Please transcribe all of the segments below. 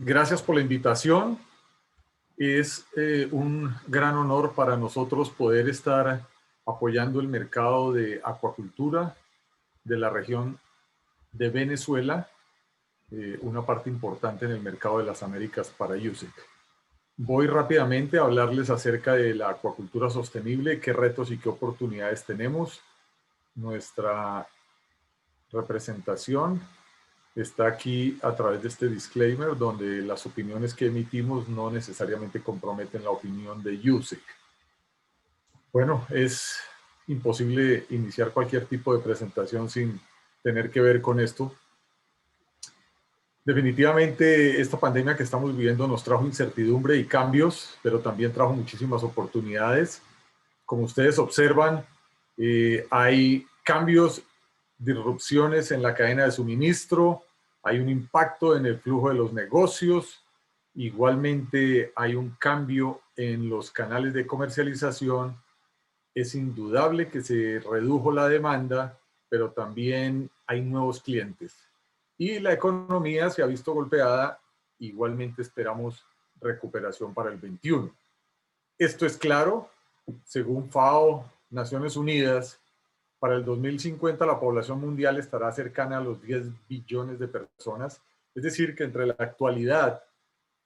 Gracias por la invitación. Es un gran honor para nosotros poder estar apoyando el mercado de acuacultura de la región de Venezuela, una parte importante en el mercado de las Américas para USEC. Voy rápidamente a hablarles acerca de la acuacultura sostenible, qué retos y qué oportunidades tenemos. Nuestra representación está aquí a través de este disclaimer, donde las opiniones que emitimos no necesariamente comprometen la opinión de USEC. Bueno, es imposible iniciar cualquier tipo de presentación sin tener que ver con esto. Definitivamente esta pandemia que estamos viviendo nos trajo incertidumbre y cambios, pero también trajo muchísimas oportunidades. Como ustedes observan, hay cambios, disrupciones en la cadena de suministro, hay un impacto en el flujo de los negocios, igualmente hay un cambio en los canales de comercialización. Es indudable que se redujo la demanda, pero también hay nuevos clientes. Y la economía se ha visto golpeada, igualmente esperamos recuperación para el 21. Esto es claro, según FAO, Naciones Unidas, para el 2050 la población mundial estará cercana a los 10 billones de personas, es decir, que entre la actualidad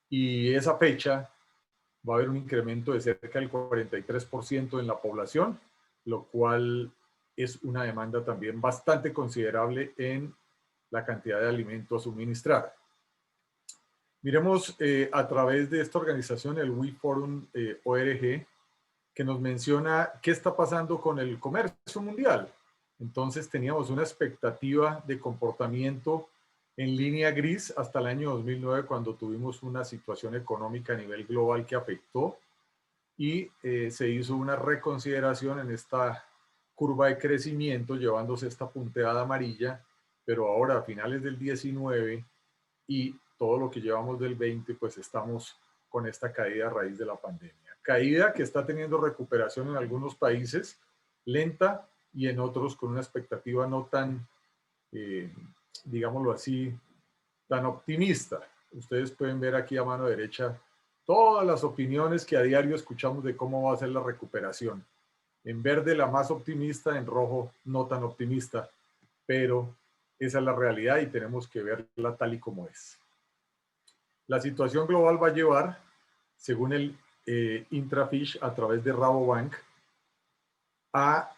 y esa fecha va a haber un incremento de cerca del 43% en la población, lo cual es una demanda también bastante considerable en la cantidad de alimentos a suministrar. Miremos a través de esta organización, el We Forum ORG, que nos menciona qué está pasando con el comercio mundial. Entonces teníamos una expectativa de comportamiento en línea gris hasta el año 2009, cuando tuvimos una situación económica a nivel global que afectó y se hizo una reconsideración en esta curva de crecimiento, llevándose esta punteada amarilla, pero ahora a finales del 19 y todo lo que llevamos del 20, pues estamos con esta caída a raíz de la pandemia. Caída que está teniendo recuperación en algunos países, lenta, y en otros con una expectativa no tan, digámoslo así, tan optimista. Ustedes pueden ver aquí a mano derecha todas las opiniones que a diario escuchamos de cómo va a ser la recuperación. En verde la más optimista, en rojo no tan optimista, pero esa es la realidad y tenemos que verla tal y como es. La situación global va a llevar, según el Intrafish a través de Rabobank, a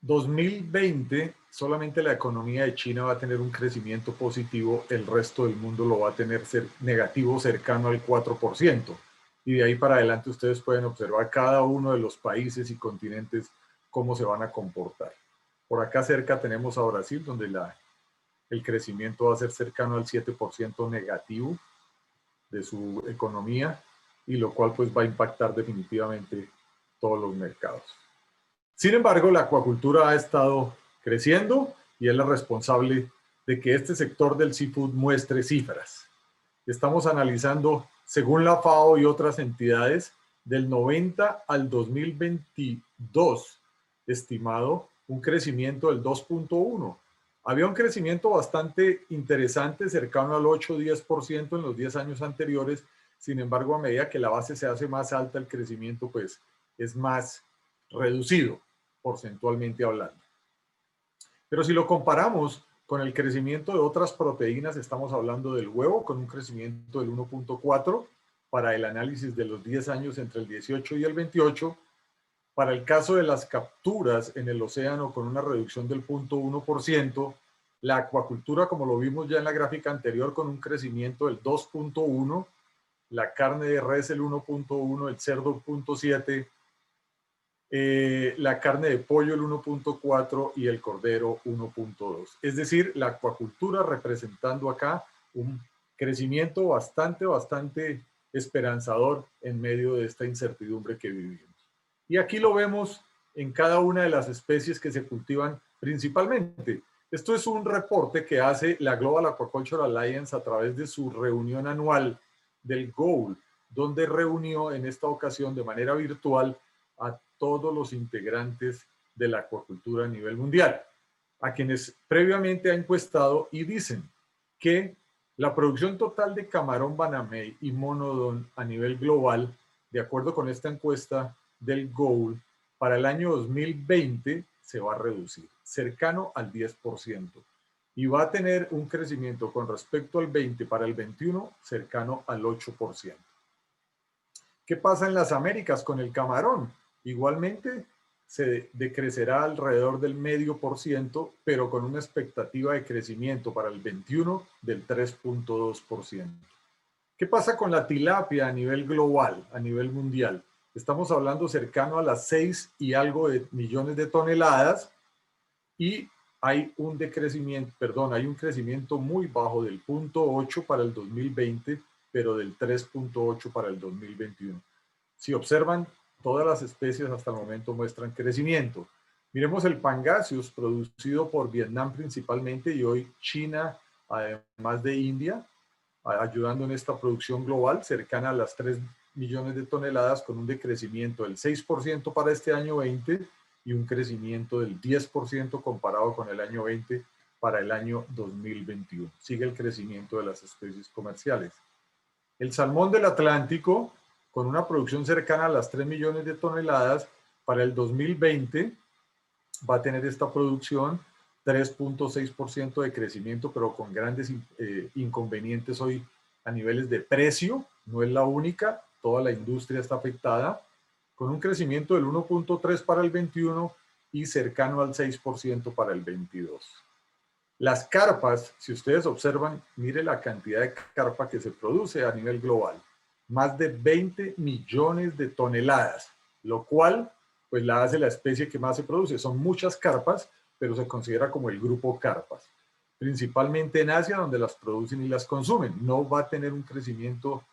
2020 solamente la economía de China va a tener un crecimiento positivo, el resto del mundo lo va a tener negativo cercano al 4%. Y de ahí para adelante ustedes pueden observar cada uno de los países y continentes cómo se van a comportar. Por acá cerca tenemos a Brasil, donde el crecimiento va a ser cercano al 7% negativo de su economía, y lo cual pues va a impactar definitivamente todos los mercados. Sin embargo, la acuacultura ha estado creciendo y es la responsable de que este sector del seafood muestre cifras. Estamos analizando, según la FAO y otras entidades, del 90 al 2022, estimado un crecimiento del 2.1. Había un crecimiento bastante interesante, cercano al 8-10% en los 10 años anteriores. Sin embargo, a medida que la base se hace más alta, el crecimiento pues es más reducido, porcentualmente hablando. Pero si lo comparamos con el crecimiento de otras proteínas, estamos hablando del huevo con un crecimiento del 1.4 para el análisis de los 10 años entre el 18 y el 28. Para el caso de las capturas en el océano con una reducción del 0.1%, la acuacultura, como lo vimos ya en la gráfica anterior, con un crecimiento del 2.1%, la carne de res el 1.1%, el cerdo el 0.7%, la carne de pollo el 1.4 y el cordero 1.2. Es decir, la acuacultura representando acá un crecimiento bastante esperanzador en medio de esta incertidumbre que vivimos. Y aquí lo vemos en cada una de las especies que se cultivan principalmente. Esto es un reporte que hace la Global Aquaculture Alliance a través de su reunión anual del GOAL, donde reunió en esta ocasión de manera virtual a todos los integrantes de la acuacultura a nivel mundial, a quienes previamente ha encuestado y dicen que La producción total de camarón banamey y monodón a nivel global, de acuerdo con esta encuesta del GOAL, para el año 2020 se va a reducir, cercano al 10%, y va a tener un crecimiento con respecto al 20 para el 21, cercano al 8%. ¿Qué pasa en las Américas con el camarón? Igualmente se decrecerá alrededor del 0,5%, pero con una expectativa de crecimiento para el 21 del 3,2%. ¿Qué pasa con la tilapia a nivel global, a nivel mundial? Estamos hablando cercano a las 6 y algo de millones de toneladas y hay un decrecimiento, perdón, hay un crecimiento muy bajo del 0,8 para el 2020, pero del 3,8 para el 2021. Si observan, todas las especies hasta el momento muestran crecimiento. Miremos el pangasius, producido por Vietnam principalmente y hoy China, además de India, ayudando en esta producción global cercana a las 3 millones de toneladas con un decrecimiento del 6% para este año 20 y un crecimiento del 10% comparado con el año 20 para el año 2021. Sigue el crecimiento de las especies comerciales. El salmón del Atlántico, con una producción cercana a las 3 millones de toneladas, para el 2020 va a tener esta producción 3,6% de crecimiento, pero con grandes inconvenientes hoy a niveles de precio. No es la única, toda la industria está afectada, con un crecimiento del 1,3 para el 21 y cercano al 6% para el 22. Las carpas, si ustedes observan, mire la cantidad de carpa que se produce a nivel global. Más de 20 millones de toneladas, lo cual pues la hace la especie que más se produce. Son muchas carpas, pero se considera como el grupo carpas. Principalmente en Asia, donde las producen y las consumen. No va a tener un crecimiento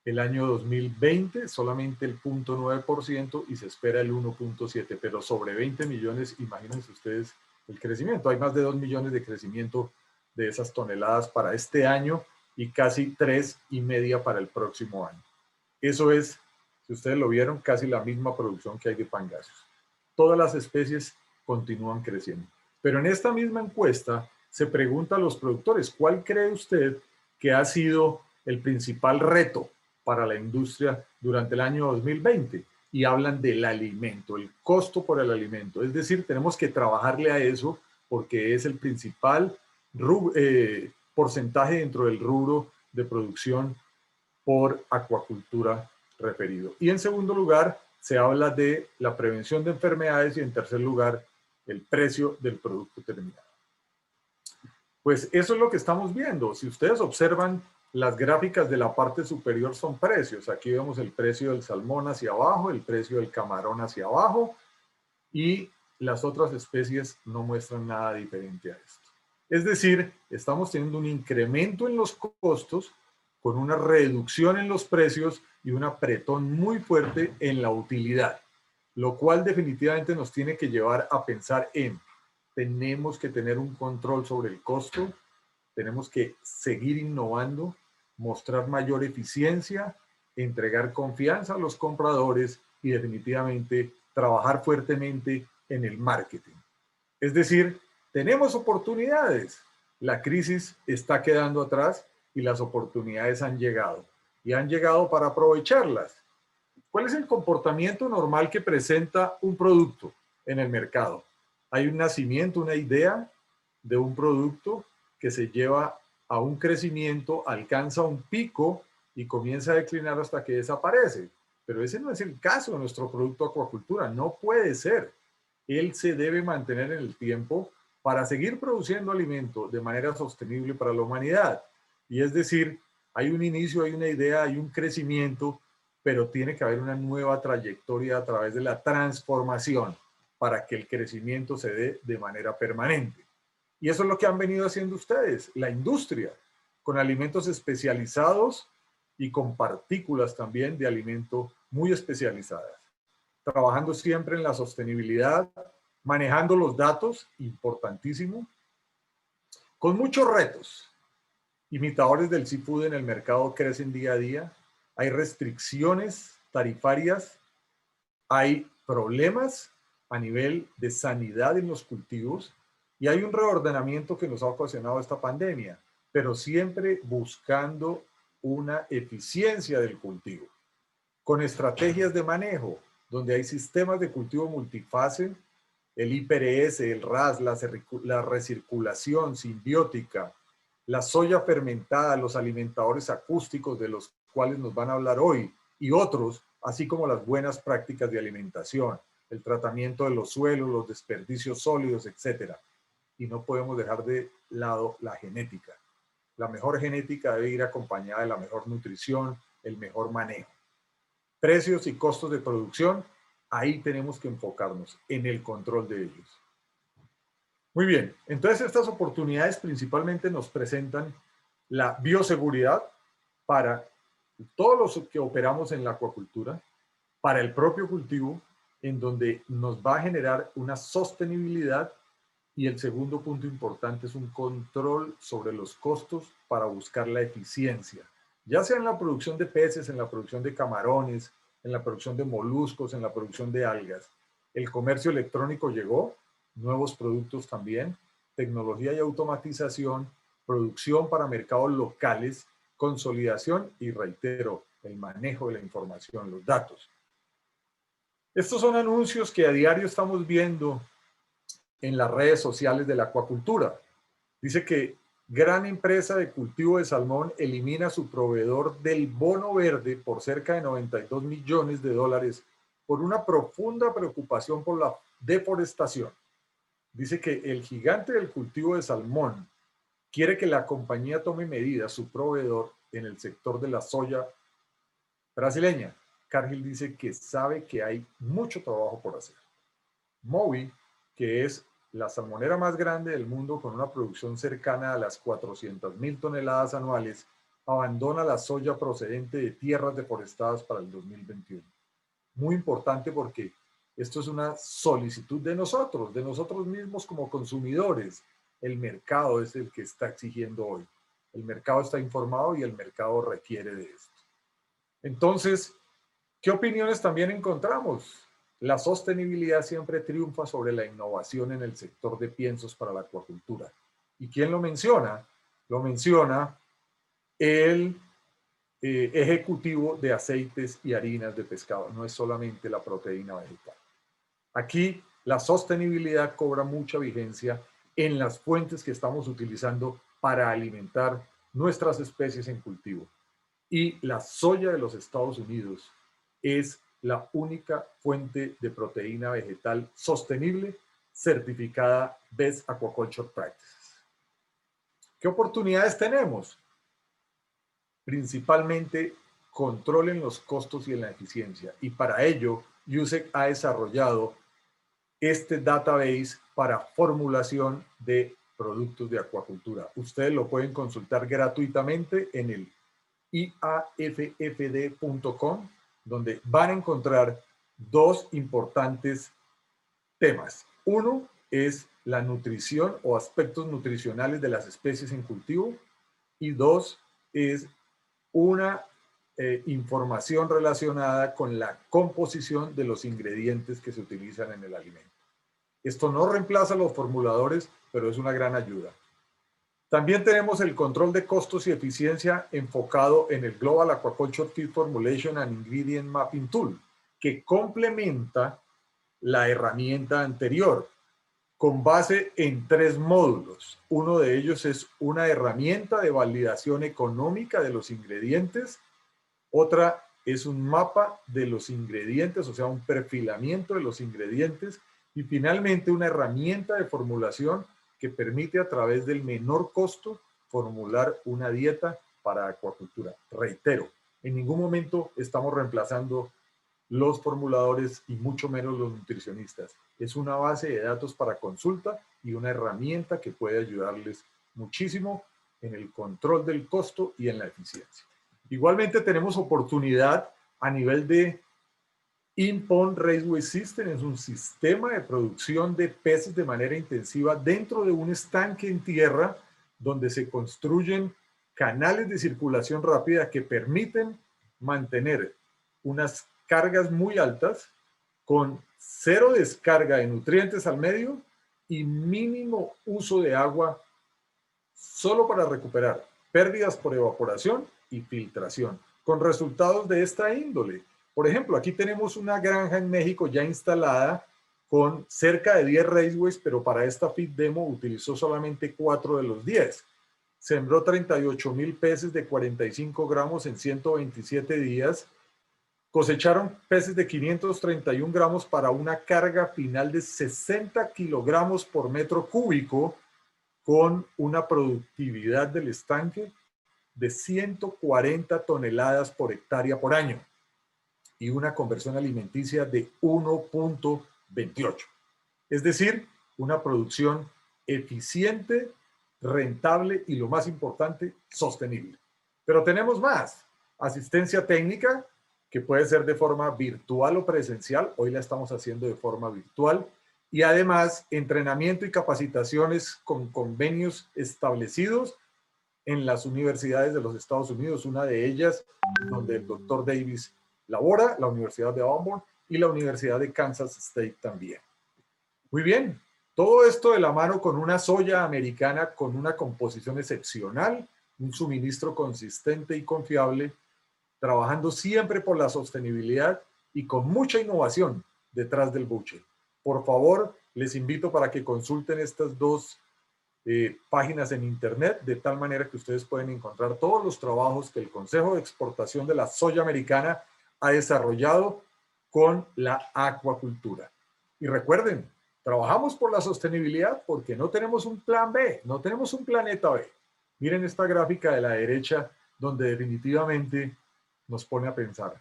el año 2020, solamente el 0,9% y se espera el 1,7%, pero sobre 20 millones, imagínense ustedes el crecimiento. Hay más de 2 millones de crecimiento de esas toneladas para este año y casi 3,5 para el próximo año. Eso es, si ustedes lo vieron, casi la misma producción que hay de pangasius. Todas las especies continúan creciendo. Pero en esta misma encuesta se pregunta a los productores, ¿cuál cree usted que ha sido el principal reto para la industria durante el año 2020? Y hablan del alimento, el costo por el alimento. Es decir, tenemos que trabajarle a eso porque es el principal porcentaje dentro del rubro de producción por acuicultura referido. Y en segundo lugar, se habla de la prevención de enfermedades y en tercer lugar, el precio del producto terminado. Pues eso es lo que estamos viendo. Si ustedes observan, las gráficas de la parte superior son precios. Aquí vemos el precio del salmón hacia abajo, el precio del camarón hacia abajo y las otras especies no muestran nada diferente a esto. Es decir, estamos teniendo un incremento en los costos con una reducción en los precios y un apretón muy fuerte en la utilidad, lo cual definitivamente nos tiene que llevar a pensar en tenemos que tener un control sobre el costo, tenemos que seguir innovando, mostrar mayor eficiencia, entregar confianza a los compradores y definitivamente trabajar fuertemente en el marketing. Es decir, tenemos oportunidades. La crisis está quedando atrás y las oportunidades han llegado. Y han llegado para aprovecharlas. ¿Cuál es el comportamiento normal que presenta un producto en el mercado? Hay un nacimiento, una idea de un producto que se lleva a un crecimiento, alcanza un pico y comienza a declinar hasta que desaparece. Pero ese no es el caso de nuestro producto acuicultura, no puede ser. Él se debe mantener en el tiempo para seguir produciendo alimento de manera sostenible para la humanidad. Y es decir, hay un inicio, hay una idea, hay un crecimiento, pero tiene que haber una nueva trayectoria a través de la transformación para que el crecimiento se dé de manera permanente. Y eso es lo que han venido haciendo ustedes, la industria, con alimentos especializados y con partículas también de alimento muy especializadas. Trabajando siempre en la sostenibilidad, manejando los datos, importantísimo, con muchos retos. Imitadores del seafood en el mercado crecen día a día, hay restricciones tarifarias, hay problemas a nivel de sanidad en los cultivos y hay un reordenamiento que nos ha ocasionado esta pandemia. pero siempre buscando una eficiencia del cultivo, con estrategias de manejo, donde hay sistemas de cultivo multifase, el IPRS, el RAS, la recirculación simbiótica, la soya fermentada, los alimentadores acústicos de los cuales nos van a hablar hoy, y otros, así como las buenas prácticas de alimentación, el tratamiento de los suelos, los desperdicios sólidos, etc. Y no podemos dejar de lado la genética. La mejor genética debe ir acompañada de la mejor nutrición, el mejor manejo. Precios y costos de producción, ahí tenemos que enfocarnos en el control de ellos. Muy bien, entonces estas oportunidades principalmente nos presentan la bioseguridad para todos los que operamos en la acuicultura, para el propio cultivo, en donde nos va a generar una sostenibilidad, y el segundo punto importante es un control sobre los costos para buscar la eficiencia, ya sea en la producción de peces, en la producción de camarones, en la producción de moluscos, en la producción de algas. El comercio electrónico llegó, nuevos productos también, tecnología y automatización, producción para mercados locales, consolidación y, reitero, el manejo de la información, los datos. Estos son anuncios que a diario estamos viendo en las redes sociales de la acuicultura. Dice que gran empresa de cultivo de salmón elimina su proveedor del bono verde por cerca de 92 millones de dólares por una profunda preocupación por la deforestación. Dice que el gigante del cultivo de salmón quiere que la compañía tome medidas, su proveedor, en el sector de la soya brasileña. Cargill dice que sabe que hay mucho trabajo por hacer. Mowi, que es la salmonera más grande del mundo con una producción cercana a las 400.000 toneladas anuales, abandona la soya procedente de tierras deforestadas para el 2021. Muy importante porque esto es una solicitud de nosotros mismos como consumidores. El mercado es el que está exigiendo hoy. El mercado está informado y el mercado requiere de esto. Entonces, ¿qué opiniones también encontramos? La sostenibilidad siempre triunfa sobre la innovación en el sector de piensos para la acuicultura. ¿Y quién lo menciona? Lo menciona el ejecutivo de aceites y harinas de pescado. No es solamente la proteína vegetal. Aquí la sostenibilidad cobra mucha vigencia en las fuentes que estamos utilizando para alimentar nuestras especies en cultivo. Y la soya de los Estados Unidos es la única fuente de proteína vegetal sostenible certificada Best Aquaculture Practices. ¿Qué oportunidades tenemos? Principalmente controlen los costos y la eficiencia. Y para ello, USEC ha desarrollado este database para formulación de productos de acuicultura. Ustedes lo pueden consultar gratuitamente en el iaffd.com, donde van a encontrar dos importantes temas. Uno es la nutrición o aspectos nutricionales de las especies en cultivo, y dos es una información relacionada con la composición de los ingredientes que se utilizan en el alimento. Esto no reemplaza a los formuladores, pero es una gran ayuda. También tenemos el control de costos y eficiencia enfocado en el Global Aquaculture Feed Formulation and Ingredient Mapping Tool, que complementa la herramienta anterior con base en 3 módulos. Uno de ellos es una herramienta de validación económica de los ingredientes. Otra es un mapa de los ingredientes, o sea, un perfilamiento de los ingredientes. Y finalmente una herramienta de formulación que permite a través del menor costo formular una dieta para acuicultura. Reitero, en ningún momento estamos reemplazando los formuladores y mucho menos los nutricionistas. Es una base de datos para consulta y una herramienta que puede ayudarles muchísimo en el control del costo y en la eficiencia. Igualmente tenemos oportunidad a nivel de In-Pond Raceway System. Es un sistema de producción de peces de manera intensiva dentro de un estanque en tierra donde se construyen canales de circulación rápida que permiten mantener unas cargas muy altas con cero descarga de nutrientes al medio y mínimo uso de agua solo para recuperar pérdidas por evaporación y filtración, con resultados de esta índole. Por ejemplo, aquí tenemos una granja en México ya instalada con cerca de 10 raceways, pero para esta feed demo utilizó solamente 4 de los 10. Sembró 38,000 peces de 45 gramos en 127 días. Cosecharon peces de 531 gramos para una carga final de 60 kilogramos por metro cúbico, con una productividad del estanque de 140 toneladas por hectárea por año y una conversión alimenticia de 1.28. Es decir, una producción eficiente, rentable y, lo más importante, sostenible. Pero tenemos más. Asistencia técnica, que puede ser de forma virtual o presencial. Hoy la estamos haciendo de forma virtual. Y además, entrenamiento y capacitaciones con convenios establecidos en las universidades de los Estados Unidos, una de ellas donde el doctor Davis labora, la Universidad de Auburn, y la Universidad de Kansas State también. Muy bien, todo esto de la mano con una soya americana con una composición excepcional, un suministro consistente y confiable, trabajando siempre por la sostenibilidad y con mucha innovación detrás del buche. Por favor, les invito para que consulten estas dos páginas en internet, de tal manera que ustedes pueden encontrar todos los trabajos que el Consejo de Exportación de la Soya Americana ha desarrollado con la acuacultura. Y recuerden, trabajamos por la sostenibilidad porque no tenemos un plan B, no tenemos un planeta B. Miren esta gráfica de la derecha, donde definitivamente nos pone a pensar.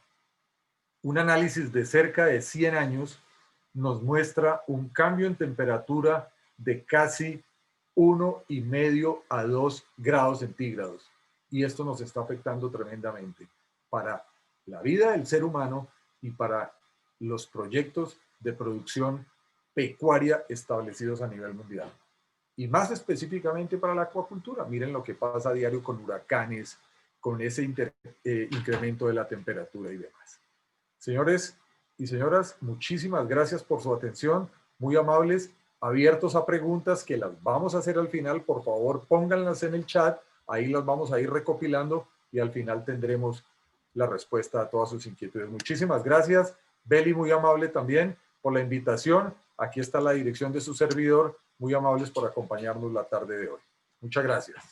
Un análisis de cerca de 100 años nos muestra un cambio en temperatura de casi 1,5 a 2 grados centígrados. Y esto nos está afectando tremendamente para la vida del ser humano y para los proyectos de producción pecuaria establecidos a nivel mundial. Y más específicamente para la acuacultura. Miren lo que pasa a diario con huracanes, con ese incremento de la temperatura y demás. Señores y señoras, muchísimas gracias por su atención, muy amables, abiertos a preguntas que las vamos a hacer al final. Por favor, pónganlas en el chat, ahí las vamos a ir recopilando y al final tendremos la respuesta a todas sus inquietudes. Muchísimas gracias, Beli, muy amable también por la invitación. Aquí está la dirección de su servidor, muy amables por acompañarnos la tarde de hoy. Muchas gracias.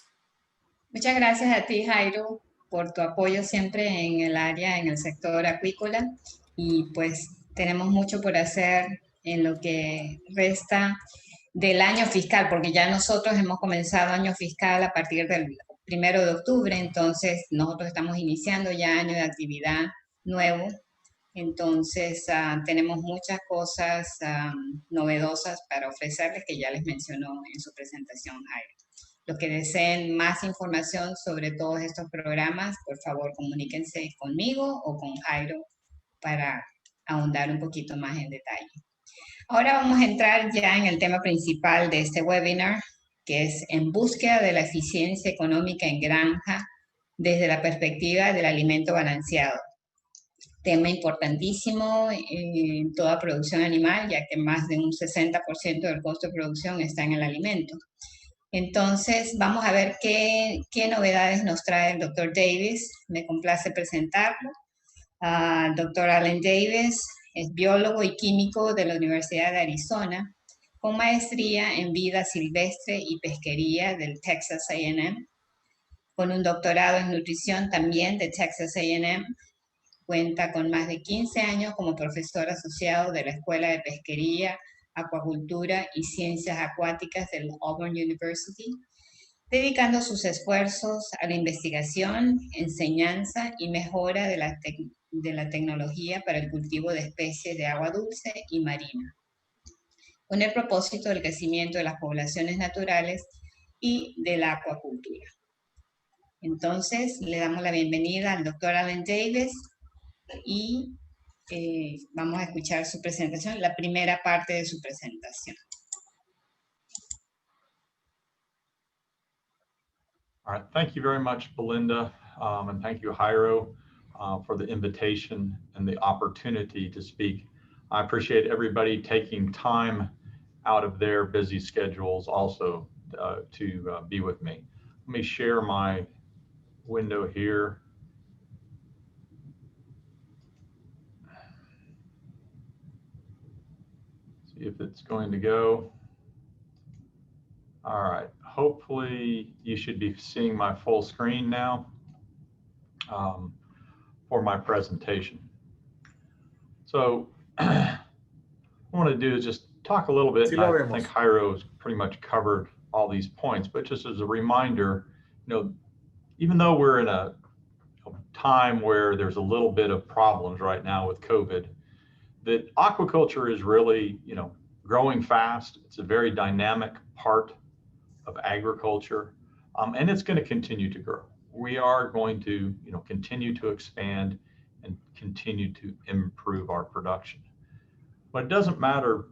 Muchas gracias a ti, Jairo, por tu apoyo siempre en el área, en el sector acuícola, y pues tenemos mucho por hacer en lo que resta del año fiscal, porque ya nosotros hemos comenzado año fiscal a partir del 1 de octubre, entonces nosotros estamos iniciando ya año de actividad nuevo, entonces tenemos muchas cosas novedosas para ofrecerles que ya les mencionó en su presentación, Jairo. Los que deseen más información sobre todos estos programas, por favor comuníquense conmigo o con Jairo para ahondar un poquito más en detalle. Ahora vamos a entrar ya en el tema principal de este webinar, que es en búsqueda de la eficiencia económica en granja desde la perspectiva del alimento balanceado. Tema importantísimo en toda producción animal, ya que más de un 60% del costo de producción está en el alimento. Entonces, vamos a ver qué novedades nos trae el doctor Davis. Me complace presentarlo. El doctor Allen Davis es biólogo y químico de la Universidad de Arizona, con maestría en vida silvestre y pesquería del Texas A&M, con un doctorado en nutrición también de Texas A&M. Cuenta con más de 15 años como profesor asociado de la Escuela de Pesquería, Acuicultura y Ciencias Acuáticas del Auburn University, dedicando sus esfuerzos a la investigación, enseñanza y mejora de la tecnología para el cultivo de especies de agua dulce y marina, con el propósito del crecimiento de las poblaciones naturales y de la acuacultura. Entonces, le damos la bienvenida al doctor Allen Davis y vamos a escuchar su presentación, la primera parte de su presentación. All right, thank you very much, Belinda, and thank you, Jairo, for the invitation and the opportunity to speak. I appreciate everybody taking time out of their busy schedules also to be with me. Let me share my window here. See if it's going to go. All right, hopefully you should be seeing my full screen now for my presentation. So what I want to do is just talk a little bit. Sí, I think Jairo has pretty much covered all these points, but just as a reminder, even though we're in a time where there's a little bit of problems right now with COVID, that aquaculture is really, growing fast. It's a very dynamic part of agriculture, and it's going to continue to grow. We are going to, continue to expand and continue to improve our production. But it doesn't matter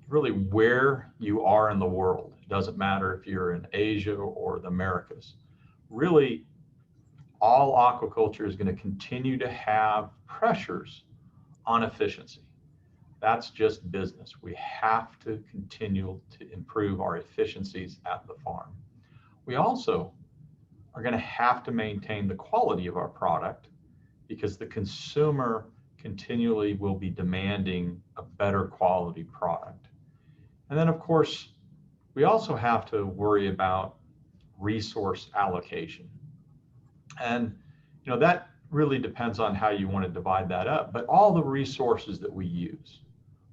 really where you are in the world. It doesn't matter if you're in Asia or the Americas. Really, all aquaculture is going to continue to have pressures on efficiency. That's just business. We have to continue to improve our efficiencies at the farm. We also are going to have to maintain the quality of our product because the consumer continually will be demanding a better quality product. And then, of course, we also have to worry about resource allocation. And, that really depends on how you want to divide that up. But all the resources that we use,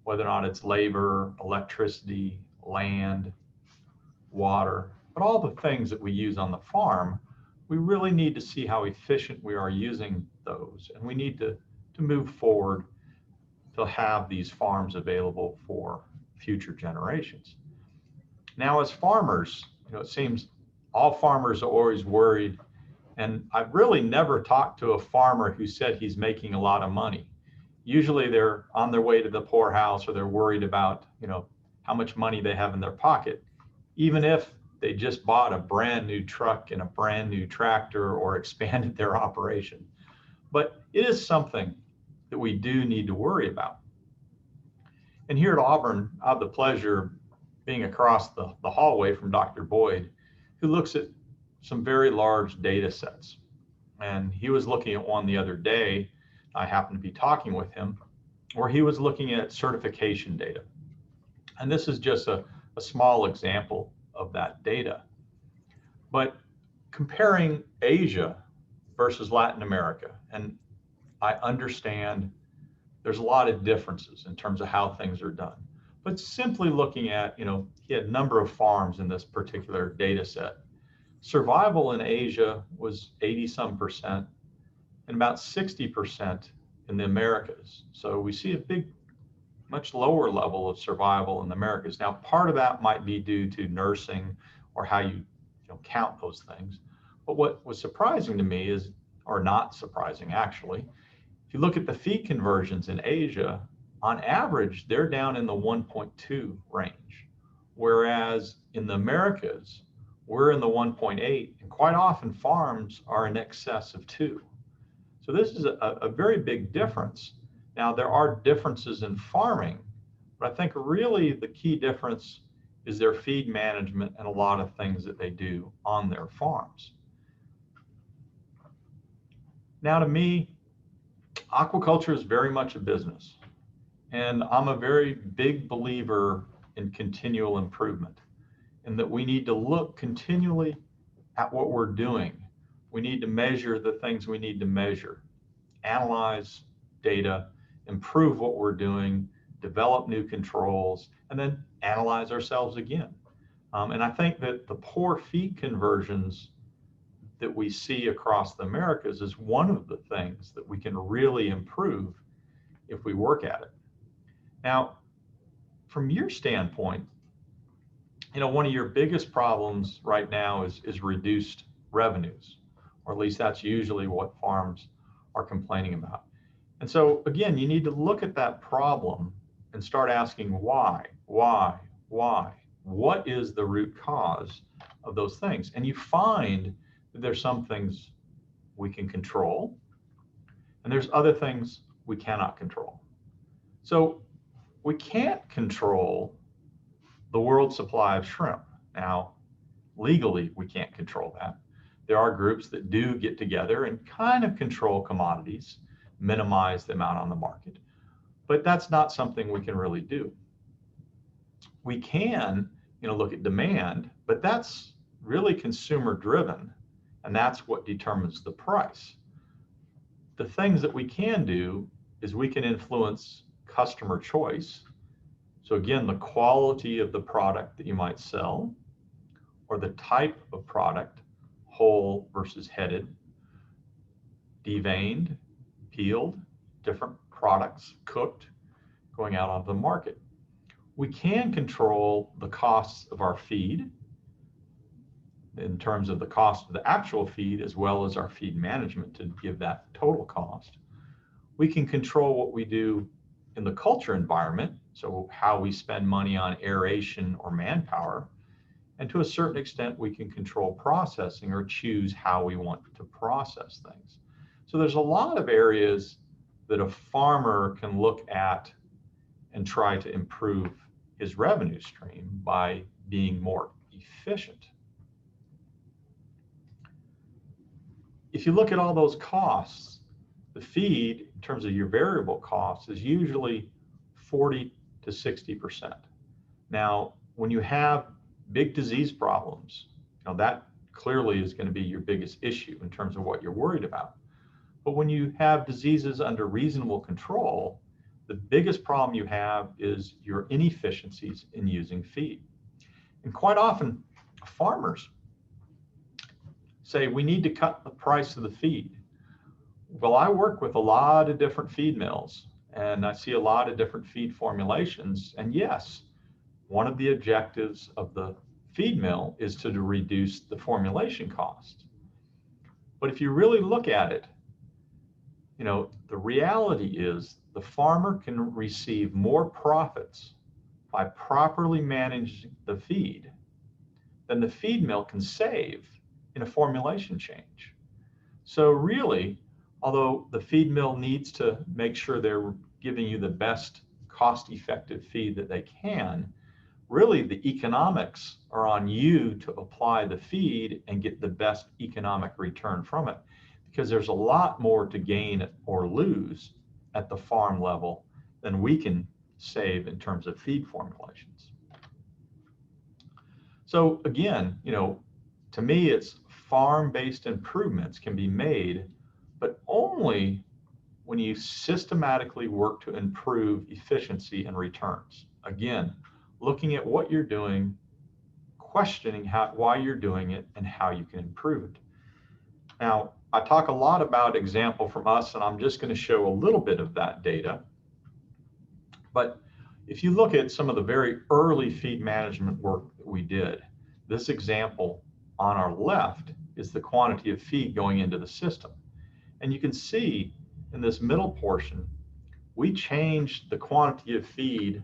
whether or not it's labor, electricity, land, water, but all the things that we use on the farm, we really need to see how efficient we are using those. And we need to move forward to have these farms available for future generations. Now, as farmers, it seems all farmers are always worried. And I've really never talked to a farmer who said he's making a lot of money. Usually they're on their way to the poorhouse, or they're worried about, how much money they have in their pocket, even if they just bought a brand new truck and a brand new tractor or expanded their operation. But it is something that we do need to worry about. And here at Auburn, I have the pleasure of being across the hallway from Dr. Boyd, who looks at some very large data sets. And he was looking at one the other day. I happened to be talking with him, where he was looking at certification data. And this is just a small example of that data. But comparing Asia versus Latin America, and I understand there's a lot of differences in terms of how things are done. But simply looking at, he had a number of farms in this particular data set. Survival in Asia was 80-some%, and about 60% in the Americas. So we see a much lower level of survival in the Americas. Now, part of that might be due to nursing or how you count those things. But what was surprising to me is, or not surprising actually, if you look at the feed conversions in Asia, on average, they're down in the 1.2 range. Whereas in the Americas, we're in the 1.8, and quite often farms are in excess of 2. So this is a very big difference. Now, there are differences in farming, but I think really the key difference is their feed management and a lot of things that they do on their farms. Now, to me, aquaculture is very much a business, and I'm a very big believer in continual improvement, and that we need to look continually at what we're doing. We need to measure the things we need to measure, analyze data, improve what we're doing, develop new controls, and then analyze ourselves again. And I think that the poor feed conversions that we see across the Americas is one of the things that we can really improve if we work at it. Now, from your standpoint, one of your biggest problems right now is reduced revenues, or at least that's usually what farms are complaining about. And so again, you need to look at that problem and start asking why? What is the root cause of those things? And you find that there's some things we can control, and there's other things we cannot control. So we can't control the world supply of shrimp. Now, legally, we can't control that, there are groups that do get together and kind of control commodities, minimize the amount on the market. But that's not something we can really do. We can, look at demand, but that's really consumer driven, and that's what determines the price. The things that we can do is we can influence customer choice. So again, the quality of the product that you might sell, or the type of product, whole versus headed, deveined, peeled, different products cooked, going out onto the market. We can control the costs of our feed in terms of the cost of the actual feed, as well as our feed management to give that total cost. We can control what we do in the culture environment, so how we spend money on aeration or manpower. And to a certain extent, we can control processing or choose how we want to process things. So there's a lot of areas that a farmer can look at and try to improve his revenue stream by being more efficient. If you look at all those costs, the feed, in terms of your variable costs, is usually 40 to 60%. Now, when you have big disease problems, that clearly is going to be your biggest issue in terms of what you're worried about. But when you have diseases under reasonable control, the biggest problem you have is your inefficiencies in using feed. And quite often, farmers say, we need to cut the price of the feed. Well, I work with a lot of different feed mills, and I see a lot of different feed formulations. And yes, one of the objectives of the feed mill is to reduce the formulation cost. But if you really look at it, the reality is the farmer can receive more profits by properly managing the feed than the feed mill can save in a formulation change. So really, although the feed mill needs to make sure they're giving you the best cost-effective feed that they can, really the economics are on you to apply the feed and get the best economic return from it, because there's a lot more to gain or lose at the farm level than we can save in terms of feed formulations. So again, to me, it's farm-based improvements can be made, but only when you systematically work to improve efficiency and returns. Again, looking at what you're doing, questioning why you're doing it, and how you can improve it. Now, I talk a lot about example from us, and I'm just going to show a little bit of that data. But if you look at some of the very early feed management work that we did, this example on our left is the quantity of feed going into the system. And you can see in this middle portion, we changed the quantity of feed,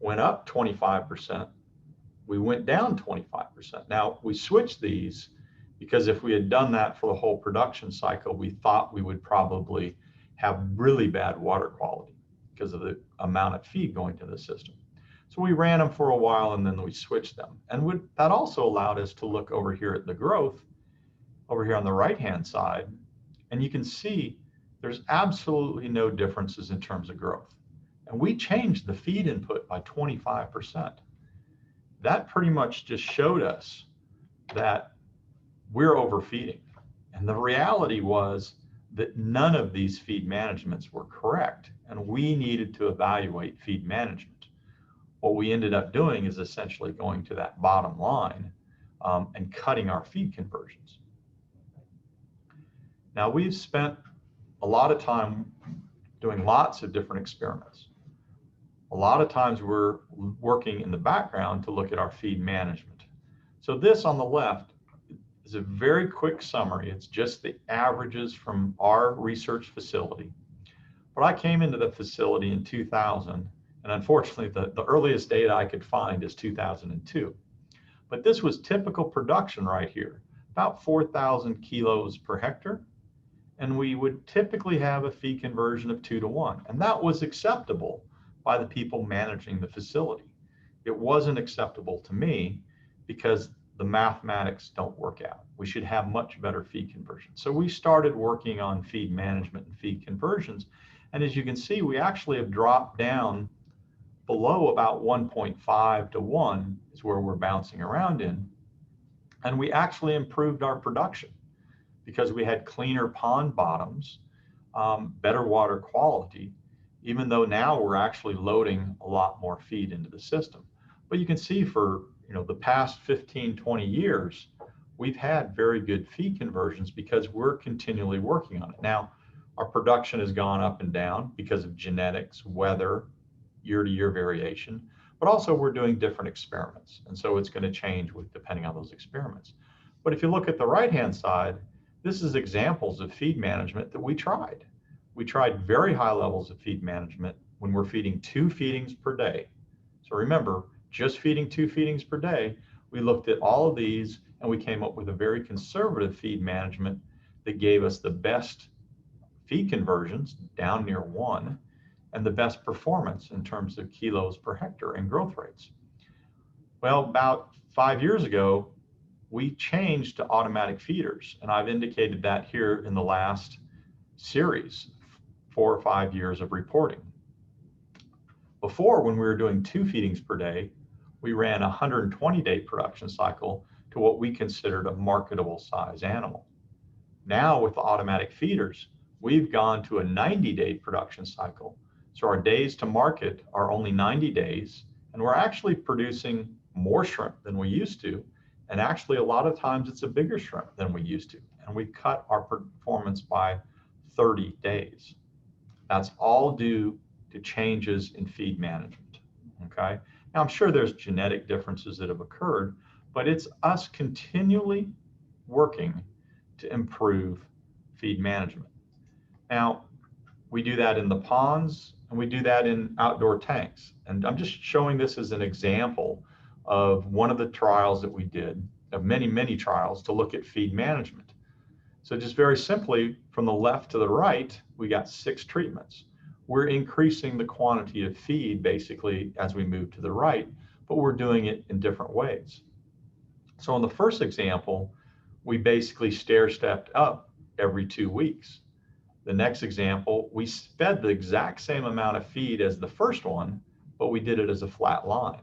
went up 25%, we went down 25%. Now, we switched these because if we had done that for the whole production cycle, we thought we would probably have really bad water quality because of the amount of feed going to the system. So we ran them for a while and then we switched them. And that also allowed us to look over here at the growth, over here on the right-hand side, and you can see there's absolutely no differences in terms of growth. And we changed the feed input by 25%. That pretty much just showed us that we're overfeeding. And the reality was that none of these feed managements were correct, and we needed to evaluate feed management. What we ended up doing is essentially going to that bottom line and cutting our feed conversions. Now, we've spent a lot of time doing lots of different experiments. A lot of times we're working in the background to look at our feed management. So this on the left is a very quick summary. It's just the averages from our research facility. But I came into the facility in 2000, and unfortunately the earliest data I could find is 2002. But this was typical production right here, about 4,000 kilos per hectare. And we would typically have a feed conversion of 2 to 1. And that was acceptable by the people managing the facility. It wasn't acceptable to me because the mathematics don't work out. We should have much better feed conversion. So we started working on feed management and feed conversions. And as you can see, we actually have dropped down below about 1.5 to 1 is where we're bouncing around in. And we actually improved our production because we had cleaner pond bottoms, better water quality, even though now we're actually loading a lot more feed into the system. But you can see for the past 15, 20 years, we've had very good feed conversions because we're continually working on it. Now, our production has gone up and down because of genetics, weather, year-to-year variation, but also we're doing different experiments. And so it's going to change depending on those experiments. But if you look at the right-hand side, this is examples of feed management that we tried. We tried very high levels of feed management when we're feeding 2 feedings per day. So remember, just feeding 2 feedings per day, we looked at all of these and we came up with a very conservative feed management that gave us the best feed conversions down near 1 and the best performance in terms of kilos per hectare and growth rates. Well, about 5 years ago, we changed to automatic feeders, and I've indicated that here in the last series, 4 or 5 years of reporting. Before, when we were doing 2 feedings per day, we ran a 120-day production cycle to what we considered a marketable size animal. Now with the automatic feeders, we've gone to a 90-day production cycle. So our days to market are only 90 days, and we're actually producing more shrimp than we used to. And actually, a lot of times it's a bigger shrimp than we used to. And we cut our performance by 30 days. That's all due to changes in feed management, okay? Now, I'm sure there's genetic differences that have occurred, but it's us continually working to improve feed management. Now, we do that in the ponds and we do that in outdoor tanks. And I'm just showing this as an example of one of the trials that we did, of many, many trials to look at feed management. So just very simply, from the left to the right, we got 6 treatments. We're increasing the quantity of feed basically as we move to the right, but we're doing it in different ways. So in the first example, we basically stair-stepped up every 2 weeks. The next example, we fed the exact same amount of feed as the first one, but we did it as a flat line,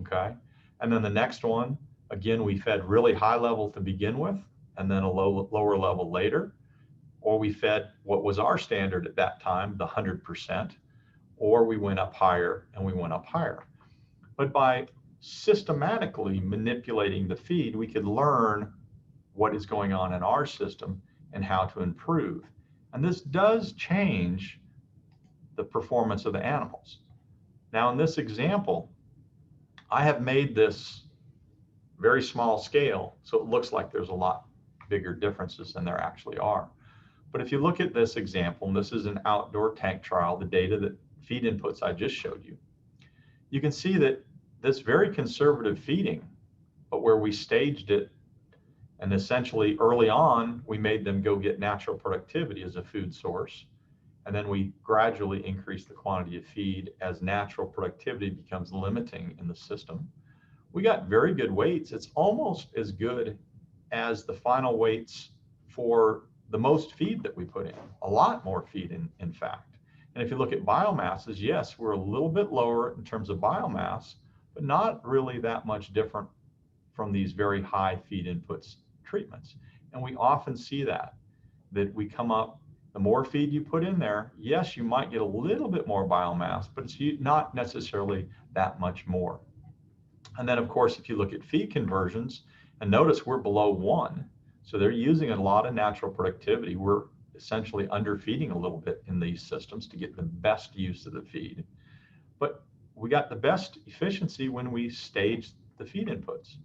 okay? And then the next one, again, we fed really high level to begin with, and then a lower level later. Or we fed what was our standard at that time, the 100%, or we went up higher and we went up higher. But by systematically manipulating the feed, we could learn what is going on in our system and how to improve. And this does change the performance of the animals. Now, in this example, I have made this very small scale, so it looks like there's a lot bigger differences than there actually are. But if you look at this example, and this is an outdoor tank trial, the data that feed inputs I just showed you, you can see that this very conservative feeding, but where we staged it, and essentially early on, we made them go get natural productivity as a food source. And then we gradually increase the quantity of feed as natural productivity becomes limiting in the system. We got very good weights. It's almost as good as the final weights for the most feed that we put in, a lot more feed in fact. And if you look at biomasses, yes, we're a little bit lower in terms of biomass, but not really that much different from these very high feed inputs treatments. And we often see that we come up, the more feed you put in there, yes, you might get a little bit more biomass, but it's not necessarily that much more. And then of course, if you look at feed conversions, and notice we're below 1, so they're using a lot of natural productivity. We're essentially underfeeding a little bit in these systems to get the best use of the feed. But we got the best efficiency when we staged the feed inputs.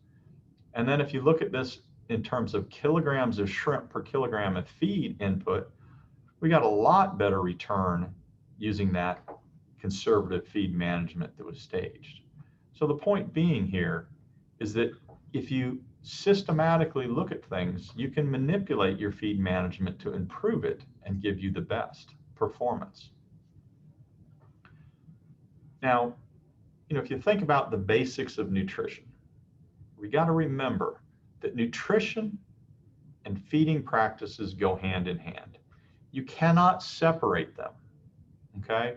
And then if you look at this in terms of kilograms of shrimp per kilogram of feed input, we got a lot better return using that conservative feed management that was staged. So the point being here is that if you systematically look at things, you can manipulate your feed management to improve it and give you the best performance. Now, if you think about the basics of nutrition, we got to remember that nutrition and feeding practices go hand in hand. You cannot separate them, okay?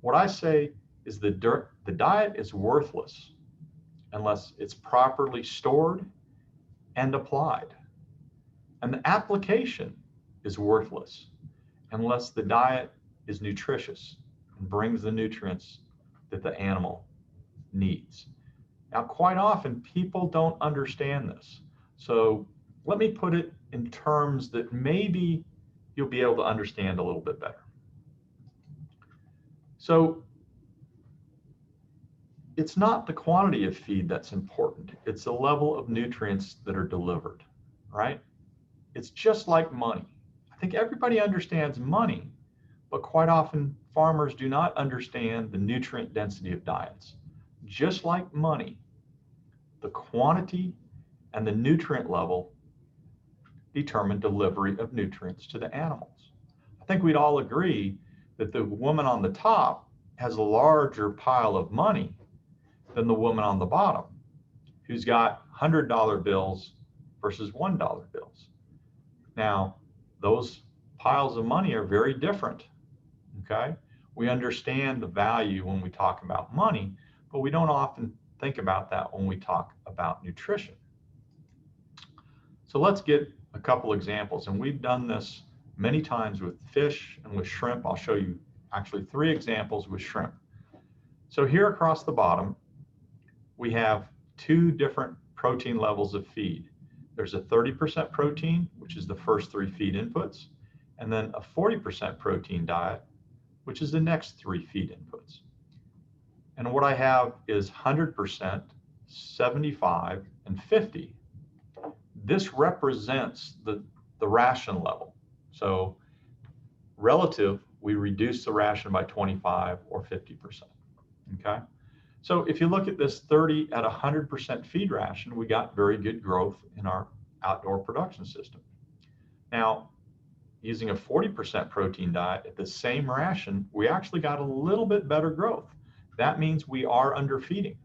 What I say is the diet is worthless unless it's properly stored and applied. And the application is worthless unless the diet is nutritious and brings the nutrients that the animal needs. Now, quite often people don't understand this. So let me put it in terms that maybe you'll be able to understand a little bit better. So it's not the quantity of feed that's important. It's the level of nutrients that are delivered, right? It's just like money. I think everybody understands money, but quite often farmers do not understand the nutrient density of diets. Just like money, the quantity and the nutrient level determine delivery of nutrients to the animals. I think we'd all agree that the woman on the top has a larger pile of money than the woman on the bottom, who's got $100 bills versus $1 bills. Now, those piles of money are very different, okay? We understand the value when we talk about money, but we don't often think about that when we talk about nutrition. So let's get a couple examples, and we've done this many times with fish and with shrimp. I'll show you actually 3 examples with shrimp. So here across the bottom, we have 2 different protein levels of feed. There's a 30% protein, which is the first 3 feed inputs, and then a 40% protein diet, which is the next 3 feed inputs. And what I have is 100%, 75, and 50. This represents the ration level. So relative, we reduce the ration by 25 or 50%, okay? So if you look at this 30 at 100% feed ration, we got very good growth in our outdoor production system. Now, using a 40% protein diet at the same ration, we actually got a little bit better growth. That means we are underfeeding.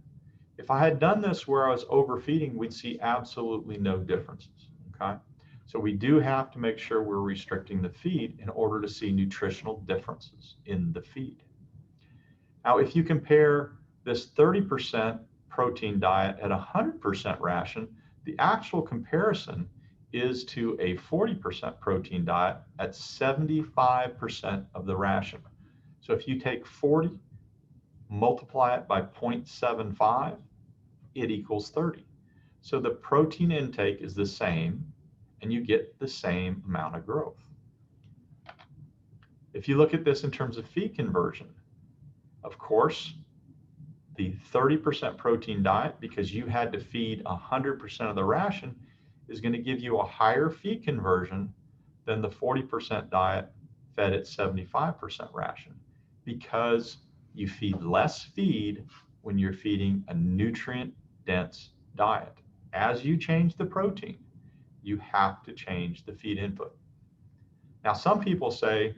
If I had done this where I was overfeeding, we'd see absolutely no differences, okay? So we do have to make sure we're restricting the feed in order to see nutritional differences in the feed. Now, if you compare this 30% protein diet at 100% ration, the actual comparison is to a 40% protein diet at 75% of the ration. So if you take 40, multiply it by 0.75, it equals 30. So the protein intake is the same, and you get the same amount of growth. If you look at this in terms of feed conversion, of course, the 30% protein diet, because you had to feed 100% of the ration, is going to give you a higher feed conversion than the 40% diet fed at 75% ration, because you feed less feed when you're feeding a nutrient-dense diet. As you change the protein, you have to change the feed input. Now, some people say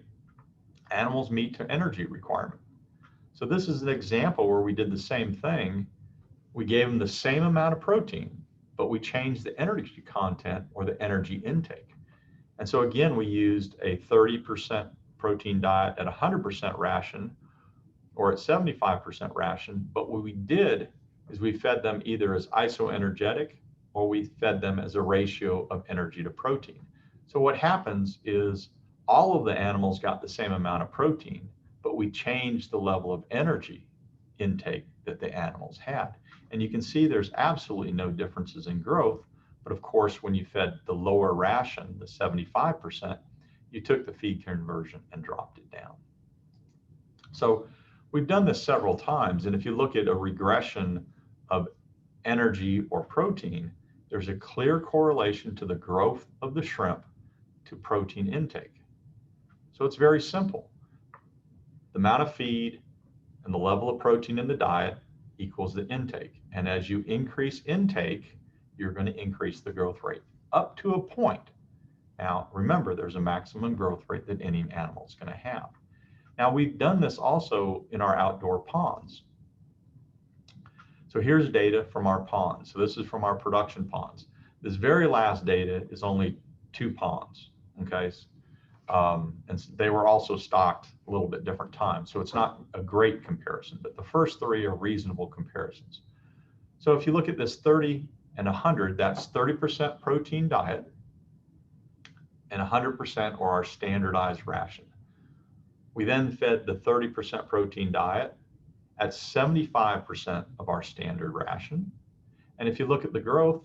animals meet their energy requirement. So this is an example where we did the same thing. We gave them the same amount of protein, but we changed the energy content or the energy intake. And so again, we used a 30% protein diet at 100% ration or at 75% ration, but what we did is we fed them either as isoenergetic or we fed them as a ratio of energy to protein. So what happens is all of the animals got the same amount of protein, but we changed the level of energy intake that the animals had. And you can see there's absolutely no differences in growth, but of course, when you fed the lower ration, the 75%, you took the feed conversion and dropped it down. So we've done this several times, and if you look at a regression of energy or protein, there's a clear correlation to the growth of the shrimp to protein intake. So it's very simple. The amount of feed and the level of protein in the diet equals the intake. And as you increase intake, you're going to increase the growth rate up to a point. Now, remember, there's a maximum growth rate that any animal is going to have. Now, we've done this also in our outdoor ponds. So here's data from our ponds. So this is from our production ponds. This very last data is only 2 ponds, okay? And they were also stocked a little bit different times, so it's not a great comparison, but the first 3 are reasonable comparisons. So if you look at this 30 and 100, that's 30% protein diet and 100% or our standardized ration. We then fed the 30% protein diet at 75% of our standard ration. And if you look at the growth,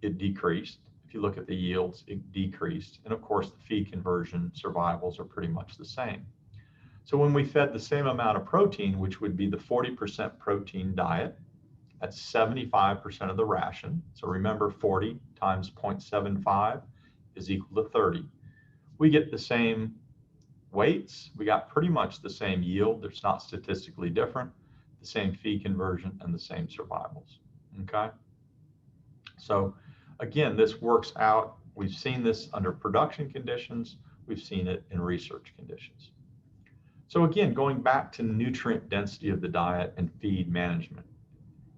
it decreased. If you look at the yields, it decreased. And of course, the feed conversion survivals are pretty much the same. So when we fed the same amount of protein, which would be the 40% protein diet at 75% of the ration. So remember, 40 times 0.75 is equal to 30. We get the same weights. We got pretty much the same yield. It's not statistically different, the same feed conversion and the same survivals, okay? So again, this works out. We've seen this under production conditions. We've seen it in research conditions. So again, going back to nutrient density of the diet and feed management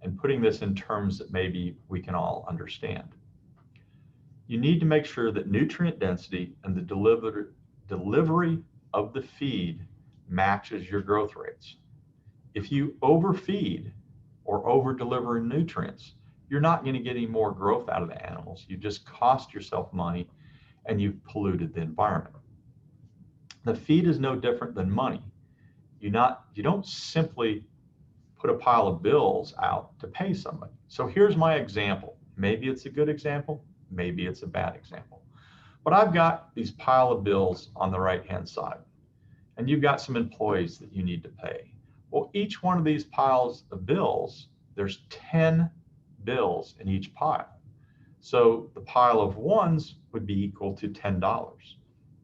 and putting this in terms that maybe we can all understand. You need to make sure that nutrient density and the delivery of the feed matches your growth rates. If you overfeed or over-deliver nutrients, you're not going to get any more growth out of the animals. You just cost yourself money and you've polluted the environment. The feed is no different than money. You don't simply put a pile of bills out to pay somebody. So here's my example. Maybe it's a good example, maybe it's a bad example. But I've got these pile of bills on the right-hand side, and you've got some employees that you need to pay. Well, each one of these piles of bills, there's 10 bills in each pile. So the pile of ones would be equal to $10.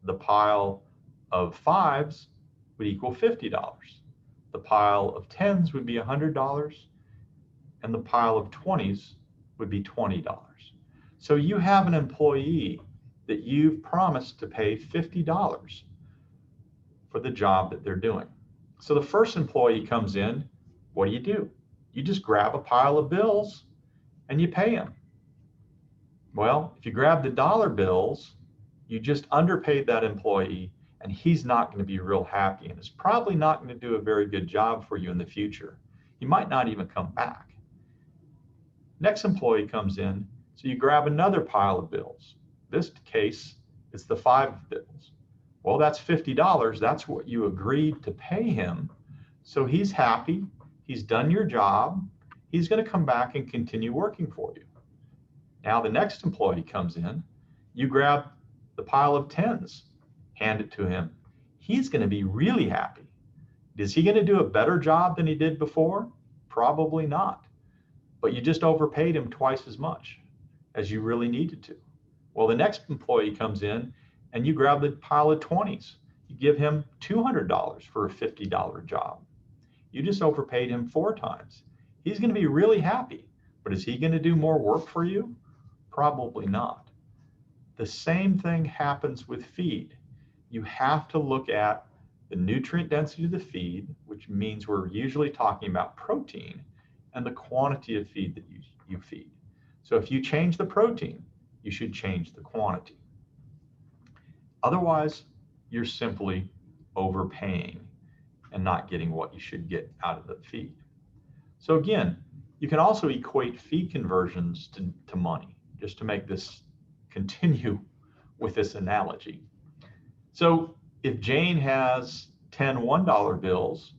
The pile of fives would equal $50. The pile of tens would be $100, and the pile of 20s would be $20. So you have an employee that you've promised to pay $50 for the job that they're doing. So the first employee comes in, what do? You just grab a pile of bills and you pay him. Well, if you grab the dollar bills, you just underpaid that employee, and he's not going to be real happy and is probably not going to do a very good job for you in the future. He might not even come back. Next employee comes in, so you grab another pile of bills. This case, it's the 5 bills. Well, that's $50. That's what you agreed to pay him. So he's happy. He's done your job. He's going to come back and continue working for you. Now the next employee comes in. You grab the pile of 10s, hand it to him. He's going to be really happy. Is he going to do a better job than he did before? Probably not. But you just overpaid him twice as much as you really needed to. Well, the next employee comes in and you grab the pile of 20s. You give him $200 for a $50 job. You just overpaid him 4 times. He's going to be really happy, but is he going to do more work for you? Probably not. The same thing happens with feed. You have to look at the nutrient density of the feed, which means we're usually talking about protein, and the quantity of feed that you feed. So if you change the protein, you should change the quantity. Otherwise, you're simply overpaying and not getting what you should get out of the feed. So again, you can also equate feed conversions to money, just to make this continue with this analogy. So if Jane has 10 $1 bills,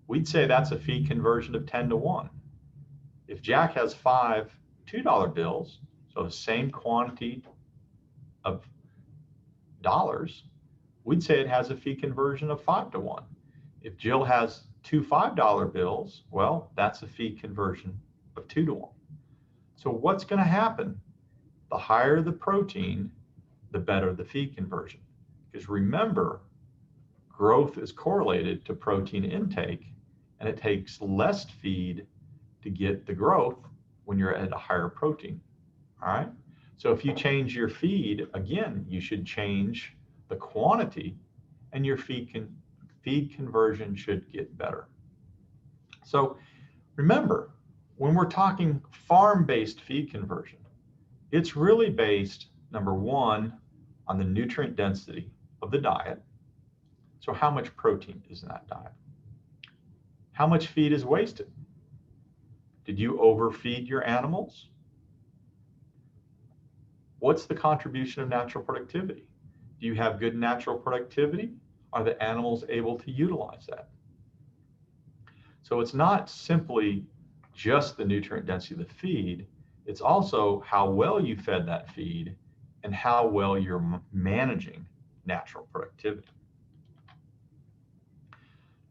we'd say that's a feed conversion of 10 to 1. If Jack has 5 $2 bills, so the same quantity of dollars, we'd say it has a feed conversion of 5 to 1. If Jill has 2 $5 bills, well, that's a feed conversion of 2 to 1. So what's going to happen? The higher the protein, the better the feed conversion. Because remember, growth is correlated to protein intake, and it takes less feed to get the growth when you're at a higher protein. All right. So if you change your feed, again, you should change the quantity, and your feed conversion should get better. So remember, when we're talking farm-based feed conversion, It's really based, number one, on the nutrient density of the diet. So how much protein is in that diet? How much feed is wasted? Did you overfeed your animals? What's the contribution of natural productivity? Do you have good natural productivity? Are the animals able to utilize that? So it's not simply just the nutrient density of the feed, it's also how well you fed that feed and how well you're managing natural productivity.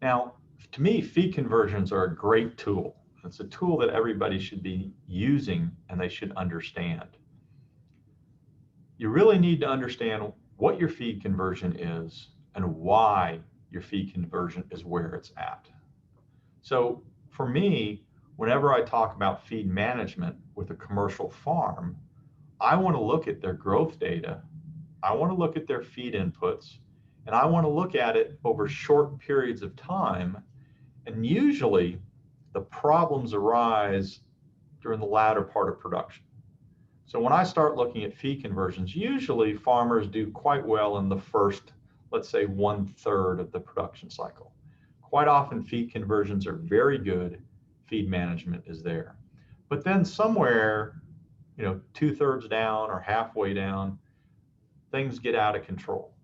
Now, to me, feed conversions are a great tool. It's a tool that everybody should be using and they should understand. You really need to understand what your feed conversion is and why your feed conversion is where it's at. So for me, whenever I talk about feed management with a commercial farm, I want to look at their growth data, I want to look at their feed inputs, and I want to look at it over short periods of time. And usually the problems arise during the latter part of production. So when I start looking at feed conversions, usually farmers do quite well in the first, let's say 1/3 of the production cycle. Quite often feed conversions are very good, feed management is there. But then somewhere, 2/3 down or halfway down, things get out of control.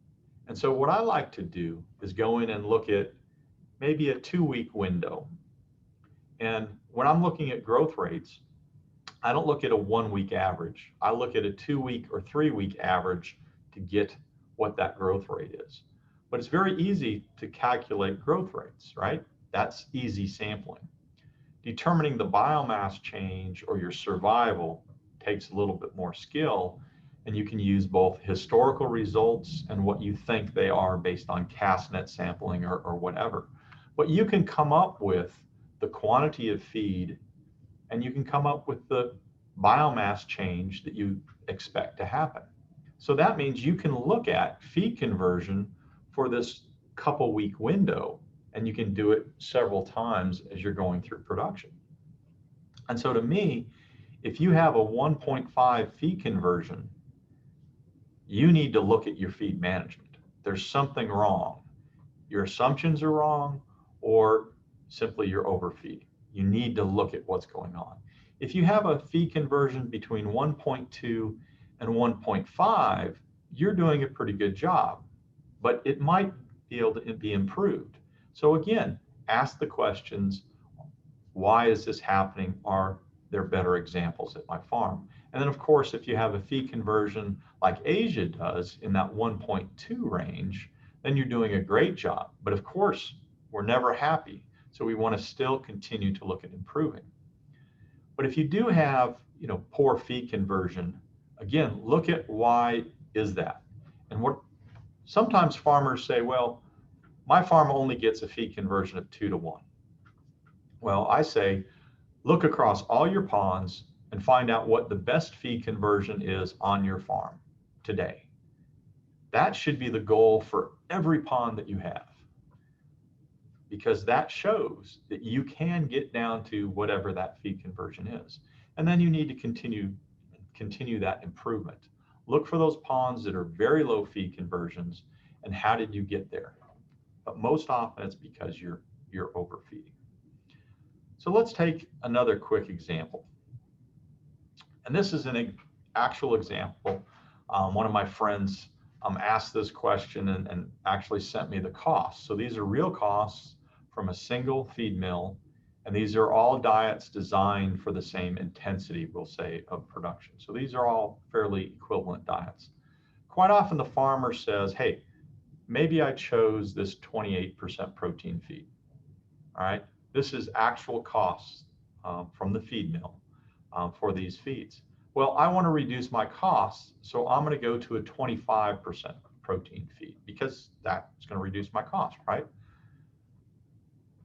And so what I like to do is go in and look at maybe a 2-week window. And when I'm looking at growth rates, I don't look at a 1-week average. I look at a 2-week or 3-week average to get what that growth rate is. But it's very easy to calculate growth rates, right? That's easy sampling. Determining the biomass change or your survival takes a little bit more skill, and you can use both historical results and what you think they are based on cast net sampling or whatever. But you can come up with the quantity of feed, and you can come up with the biomass change that you expect to happen. So that means you can look at feed conversion for this couple week window, and you can do it several times as you're going through production. And so to me, if you have a 1.5 feed conversion, you need to look at your feed management. There's something wrong. Your assumptions are wrong, or simply you're overfeeding. You need to look at what's going on. If you have a feed conversion between 1.2 and 1.5, you're doing a pretty good job, but it might be able to be improved. So again, ask the questions, why is this happening? Are there better examples at my farm? And then of course, if you have a feed conversion like Asia does in that 1.2 range, then you're doing a great job. But of course, we're never happy. So we want to still continue to look at improving. But if you do have, poor feed conversion, again, look at why is that? And what sometimes farmers say, well, my farm only gets a feed conversion of 2-to-1. Well, I say, look across all your ponds and find out what the best feed conversion is on your farm today. That should be the goal for every pond that you have, because that shows that you can get down to whatever that feed conversion is. And then you need to continue that improvement. Look for those ponds that are very low feed conversions, and how did you get there? But most often it's because you're overfeeding. So let's take another quick example. And this is an actual example. One of my friends asked this question and actually sent me the costs. So these are real costs from a single feed mill, and these are all diets designed for the same intensity, we'll say, of production. So these are all fairly equivalent diets. Quite often the farmer says, hey, maybe I chose this 28% protein feed. All right, this is actual costs from the feed mill for these feeds. Well, I want to reduce my costs, so I'm going to go to a 25% protein feed because that's going to reduce my cost, right?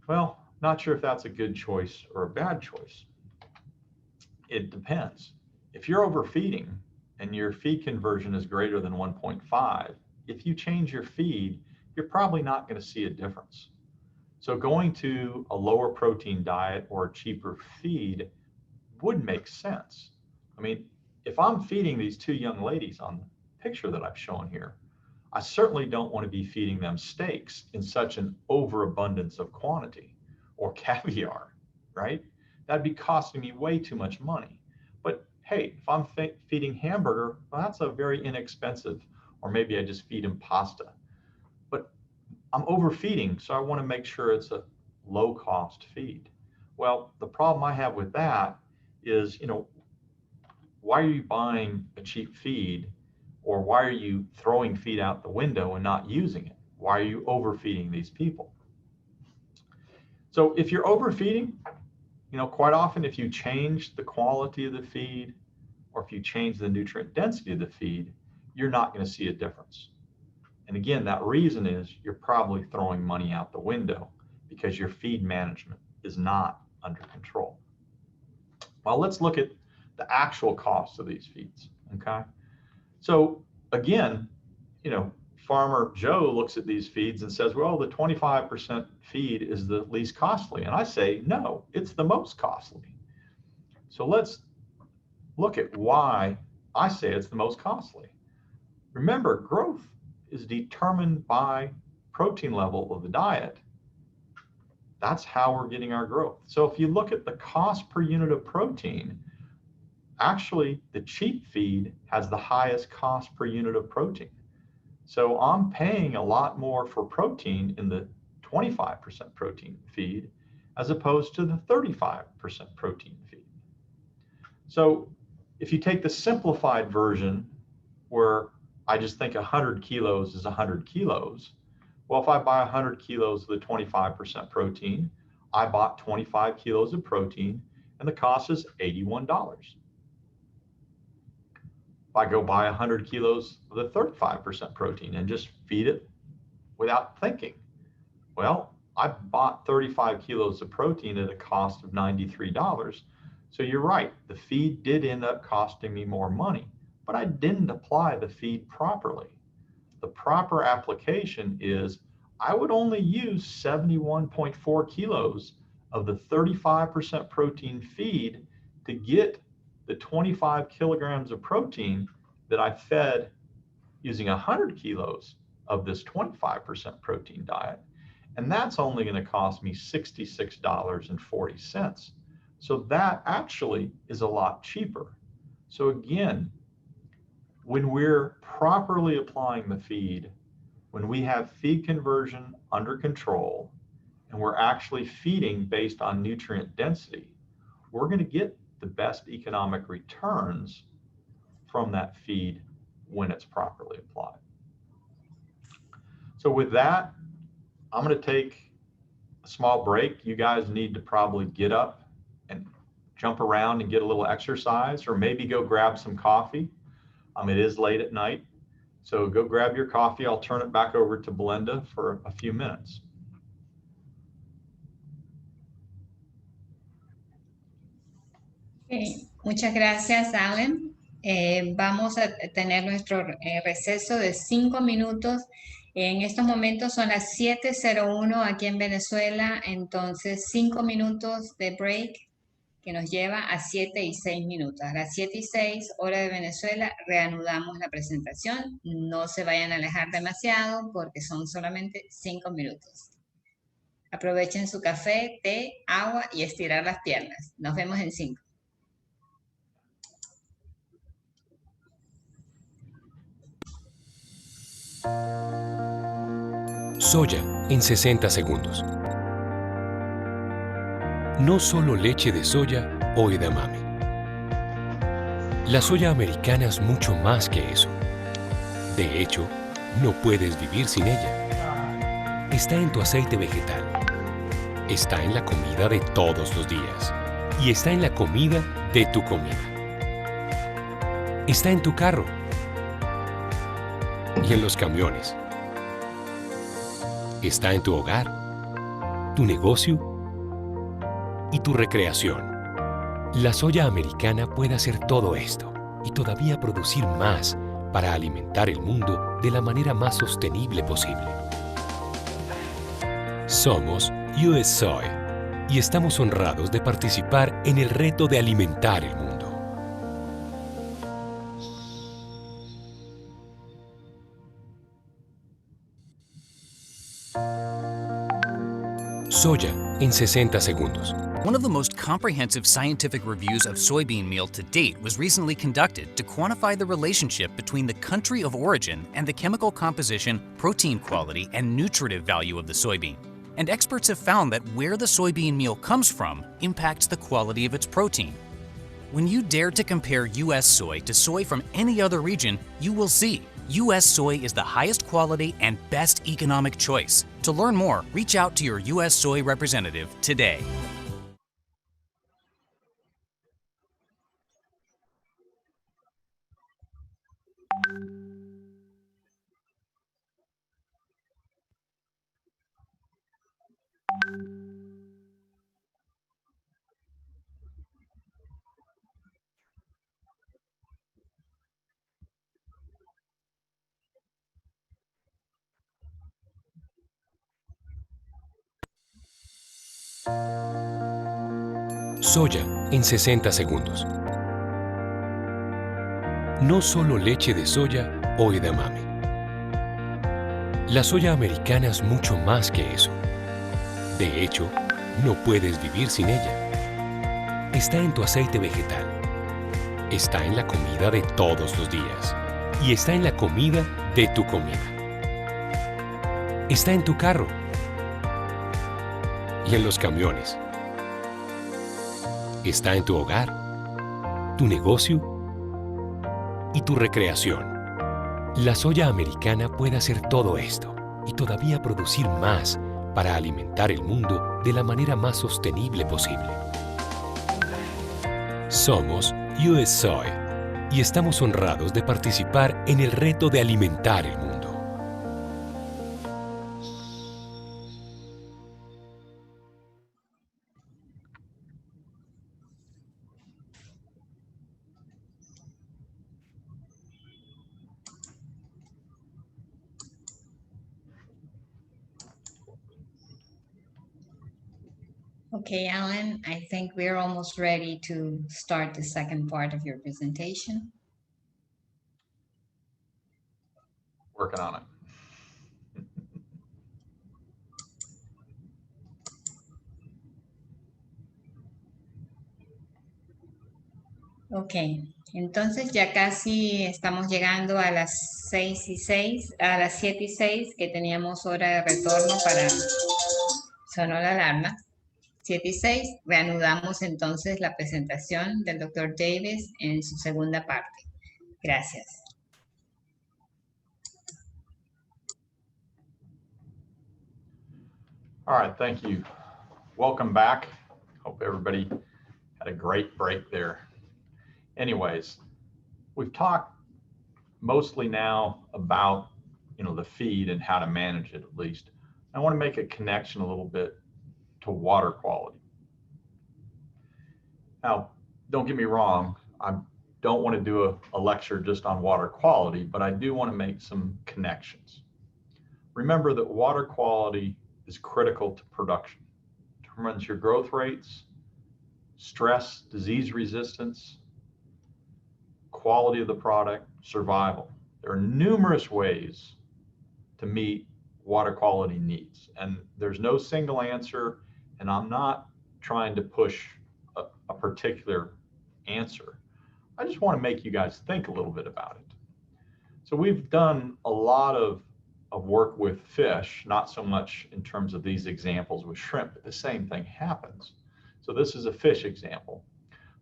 Well, not sure if that's a good choice or a bad choice. It depends. If you're overfeeding and your feed conversion is greater than 1.5, if you change your feed, you're probably not going to see a difference. So going to a lower protein diet or a cheaper feed would make sense. I mean, if I'm feeding these two young ladies on the picture that I've shown here, I certainly don't want to be feeding them steaks in such an overabundance of quantity or caviar, right? That'd be costing me way too much money. But hey, if I'm feeding hamburger, well, that's a very inexpensive, or maybe I just feed them pasta. But I'm overfeeding, so I want to make sure it's a low cost feed. Well, the problem I have with that is, why are you buying a cheap feed, or why are you throwing feed out the window and not using it? Why are you overfeeding these people? So if you're overfeeding, quite often if you change the quality of the feed, or if you change the nutrient density of the feed, you're not going to see a difference. And again, that reason is you're probably throwing money out the window because your feed management is not under control. Well, let's look at the actual cost of these feeds, okay? So again, Farmer Joe looks at these feeds and says, well, the 25% feed is the least costly. And I say, no, it's the most costly. So let's look at why I say it's the most costly. Remember, growth is determined by protein level of the diet. That's how we're getting our growth. So if you look at the cost per unit of protein, actually the cheap feed has the highest cost per unit of protein. So I'm paying a lot more for protein in the 25% protein feed as opposed to the 35% protein feed. So if you take the simplified version where I just think 100 kilos is 100 kilos, well, if I buy 100 kilos of the 25% protein, I bought 25 kilos of protein and the cost is $81. If I go buy 100 kilos of the 35% protein and just feed it without thinking, well, I bought 35 kilos of protein at a cost of $93. So you're right, the feed did end up costing me more money, but I didn't apply the feed properly. The proper application is I would only use 71.4 kilos of the 35% protein feed to get the 25 kilograms of protein that I fed using 100 kilos of this 25% protein diet. And that's only going to cost me $66.40. So that actually is a lot cheaper. So again, when we're properly applying the feed, when we have feed conversion under control, and we're actually feeding based on nutrient density, we're going to get the best economic returns from that feed when it's properly applied. So with that, I'm going to take a small break. You guys need to probably get up and jump around and get a little exercise, or maybe go grab some coffee. It is late at night, so go grab your coffee. I'll turn it back over to Belinda for a few minutes. Okay. Muchas gracias, Alan. Vamos a tener nuestro receso de 5 minutos. En estos momentos son las 7:01 aquí en Venezuela, entonces 5 minutos de break que nos lleva a 7:06. A las 7:06 hora de Venezuela reanudamos la presentación. No se vayan a alejar demasiado porque son solamente 5 minutos. Aprovechen su café, té, agua y estirar las piernas. Nos vemos en 5. Soya en 60 segundos. No solo leche de soya o edamame. La soya americana es mucho más que eso. De hecho, no puedes vivir sin ella. Está en tu aceite vegetal. Está en la comida de todos los días. Y está en la comida de tu comida. Está en tu carro. Y en los camiones. Está en tu hogar, tu negocio y tu recreación. La soya americana puede hacer todo esto y todavía producir más para alimentar el mundo de la manera más sostenible posible. Somos US Soy y estamos honrados de participar en el reto de alimentar el mundo. Soya en 60 segundos. One of the most comprehensive scientific reviews of soybean meal to date was recently conducted to quantify the relationship between the country of origin and the chemical composition, protein quality, and nutritive value of the soybean. And experts have found that where the soybean meal comes from impacts the quality of its protein. When you dare to compare U.S. soy to soy from any other region, you will see U.S. soy is the highest quality and best economic choice. To learn more, reach out to your U.S. soy representative today. Soya en 60 segundos. No solo leche de soya o edamame. La soya americana es mucho más que eso. De hecho, no puedes vivir sin ella. Está en tu aceite vegetal. Está en la comida de todos los días. Y está en la comida de tu comida. Está en tu carro. Y en los camiones. Está en tu hogar, tu negocio y tu recreación. La soya americana puede hacer todo esto y todavía producir más para alimentar el mundo de la manera más sostenible posible. Somos US Soy y estamos honrados de participar en el reto de alimentar el mundo. Okay, Alan, I think we're almost ready to start the second part of your presentation. Working on it. Ok, entonces ya casi estamos llegando a las 6:06, a las 7:06, que teníamos hora de retorno para... Sonó la alarma. 7:06, reanudamos entonces la presentación del Dr. Davis en su segunda parte. Gracias. All right, thank you. Welcome back. Hope everybody had a great break there. Anyways, we've talked mostly now about, the feed and how to manage it at least. I want to make a connection a little bit to water quality. Now, don't get me wrong, I don't want to do a lecture just on water quality, but I do want to make some connections. Remember that water quality is critical to production. It determines your growth rates, stress, disease resistance, quality of the product, survival. There are numerous ways to meet water quality needs, and there's no single answer, and I'm not trying to push a particular answer. I just want to make you guys think a little bit about it. So we've done a lot of work with fish, not so much in terms of these examples with shrimp, but the same thing happens. So this is a fish example.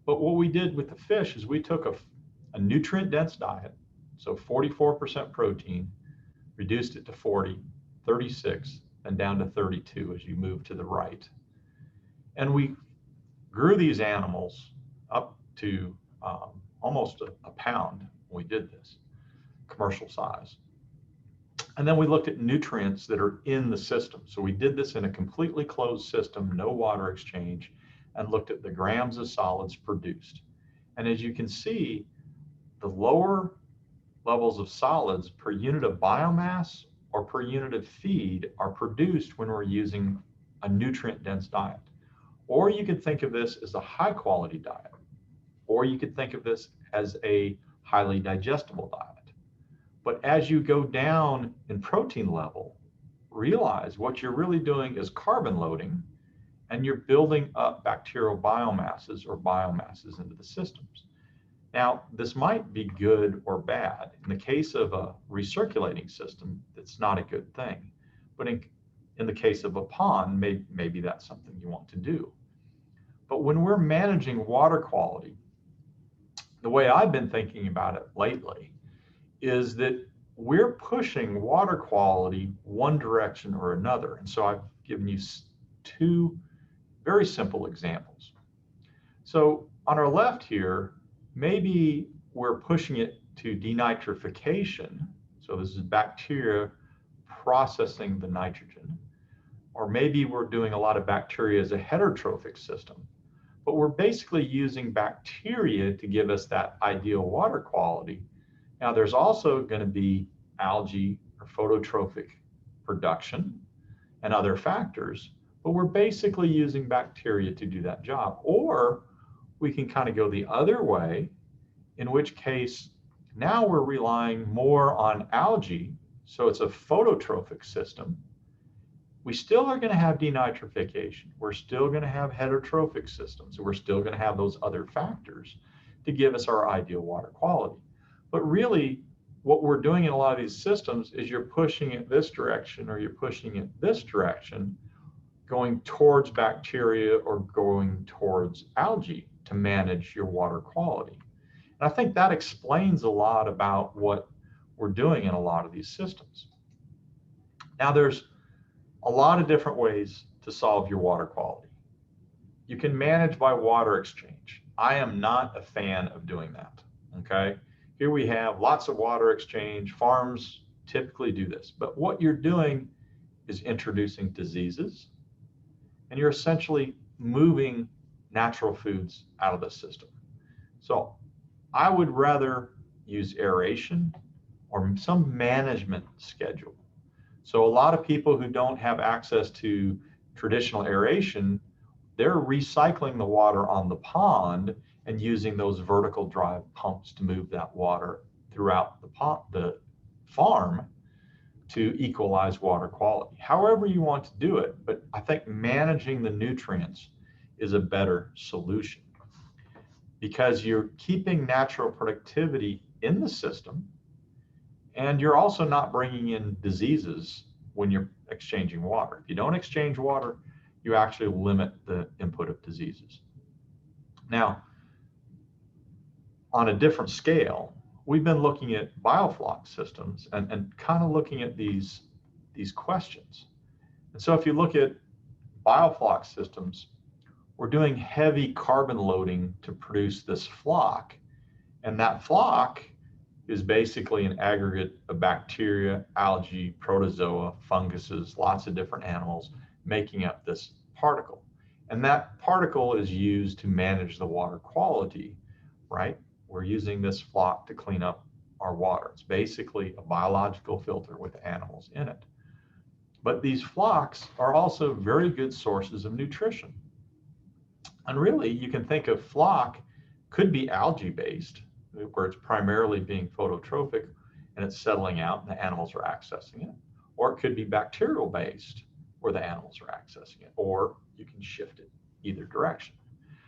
But what we did with the fish is we took a nutrient-dense diet, so 44% protein, reduced it to 40, 36, and down to 32 as you move to the right. And we grew these animals up to almost a pound when we did this, commercial size. And then we looked at nutrients that are in the system. So we did this in a completely closed system, no water exchange, and looked at the grams of solids produced. And as you can see, the lower levels of solids per unit of biomass or per unit of feed are produced when we're using a nutrient-dense diet. Or you could think of this as a high-quality diet, or you could think of this as a highly digestible diet. But as you go down in protein level, realize what you're really doing is carbon loading, and you're building up bacterial biomasses or biomasses into the systems. Now, this might be good or bad. In the case of a recirculating system, it's not a good thing. But in the case of a pond, maybe that's something you want to do. But when we're managing water quality, the way I've been thinking about it lately is that we're pushing water quality one direction or another. And so I've given you two very simple examples. So on our left here, maybe we're pushing it to denitrification. So this is bacteria processing the nitrogen. Or maybe we're doing a lot of bacteria as a heterotrophic system. But we're basically using bacteria to give us that ideal water quality. Now, there's also going to be algae or phototrophic production and other factors, but we're basically using bacteria to do that job. Or we can kind of go the other way, in which case now we're relying more on algae, so it's a phototrophic system. We still are going to have denitrification. We're still going to have heterotrophic systems. We're still going to have those other factors to give us our ideal water quality. But really, what we're doing in a lot of these systems is you're pushing it this direction or you're pushing it this direction, going towards bacteria or going towards algae to manage your water quality. And I think that explains a lot about what we're doing in a lot of these systems. Now, there's a lot of different ways to solve your water quality. You can manage by water exchange. I am not a fan of doing that, okay? Here we have lots of water exchange. Farms typically do this, but what you're doing is introducing diseases, and you're essentially moving natural foods out of the system. So I would rather use aeration or some management schedule. So a lot of people who don't have access to traditional aeration, they're recycling the water on the pond and using those vertical drive pumps to move that water throughout the farm to equalize water quality. However you want to do it, but I think managing the nutrients is a better solution because you're keeping natural productivity in the system, and you're also not bringing in diseases when you're exchanging water. If you don't exchange water, you actually limit the input of diseases. Now, on a different scale, we've been looking at biofloc systems and kind of looking at these questions. And so if you look at biofloc systems, we're doing heavy carbon loading to produce this flock, and that flock is basically an aggregate of bacteria, algae, protozoa, funguses, lots of different animals making up this particle. And that particle is used to manage the water quality, right? We're using this flock to clean up our water. It's basically a biological filter with animals in it. But these flocks are also very good sources of nutrition. And really, you can think of flock could be algae-based, where it's primarily being phototrophic and it's settling out and the animals are accessing it. Or it could be bacterial based where the animals are accessing it, or you can shift it either direction.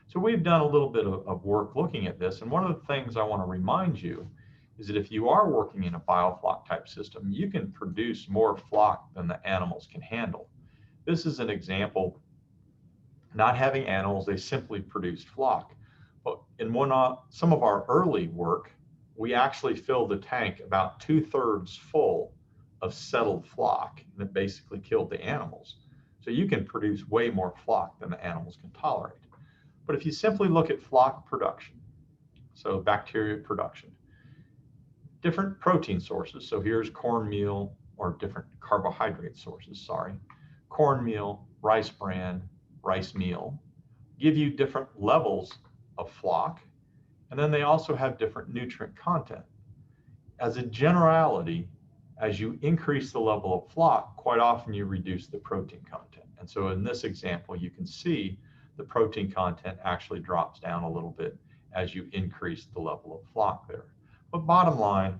So we've done a little bit of work looking at this. And one of the things I want to remind you is that if you are working in a biofloc type system, you can produce more flock than the animals can handle. This is an example, not having animals, they simply produced flock. But in some of our early work, we actually filled the tank about 2/3 full of settled flock, and it basically killed the animals. So you can produce way more flock than the animals can tolerate. But if you simply look at flock production, so bacteria production, different protein sources. So here's cornmeal, or different carbohydrate sources, sorry. Cornmeal, rice bran, rice meal, give you different levels of flock, and then they also have different nutrient content. As a generality, as you increase the level of flock, quite often you reduce the protein content. And so in this example, you can see the protein content actually drops down a little bit as you increase the level of flock there. But bottom line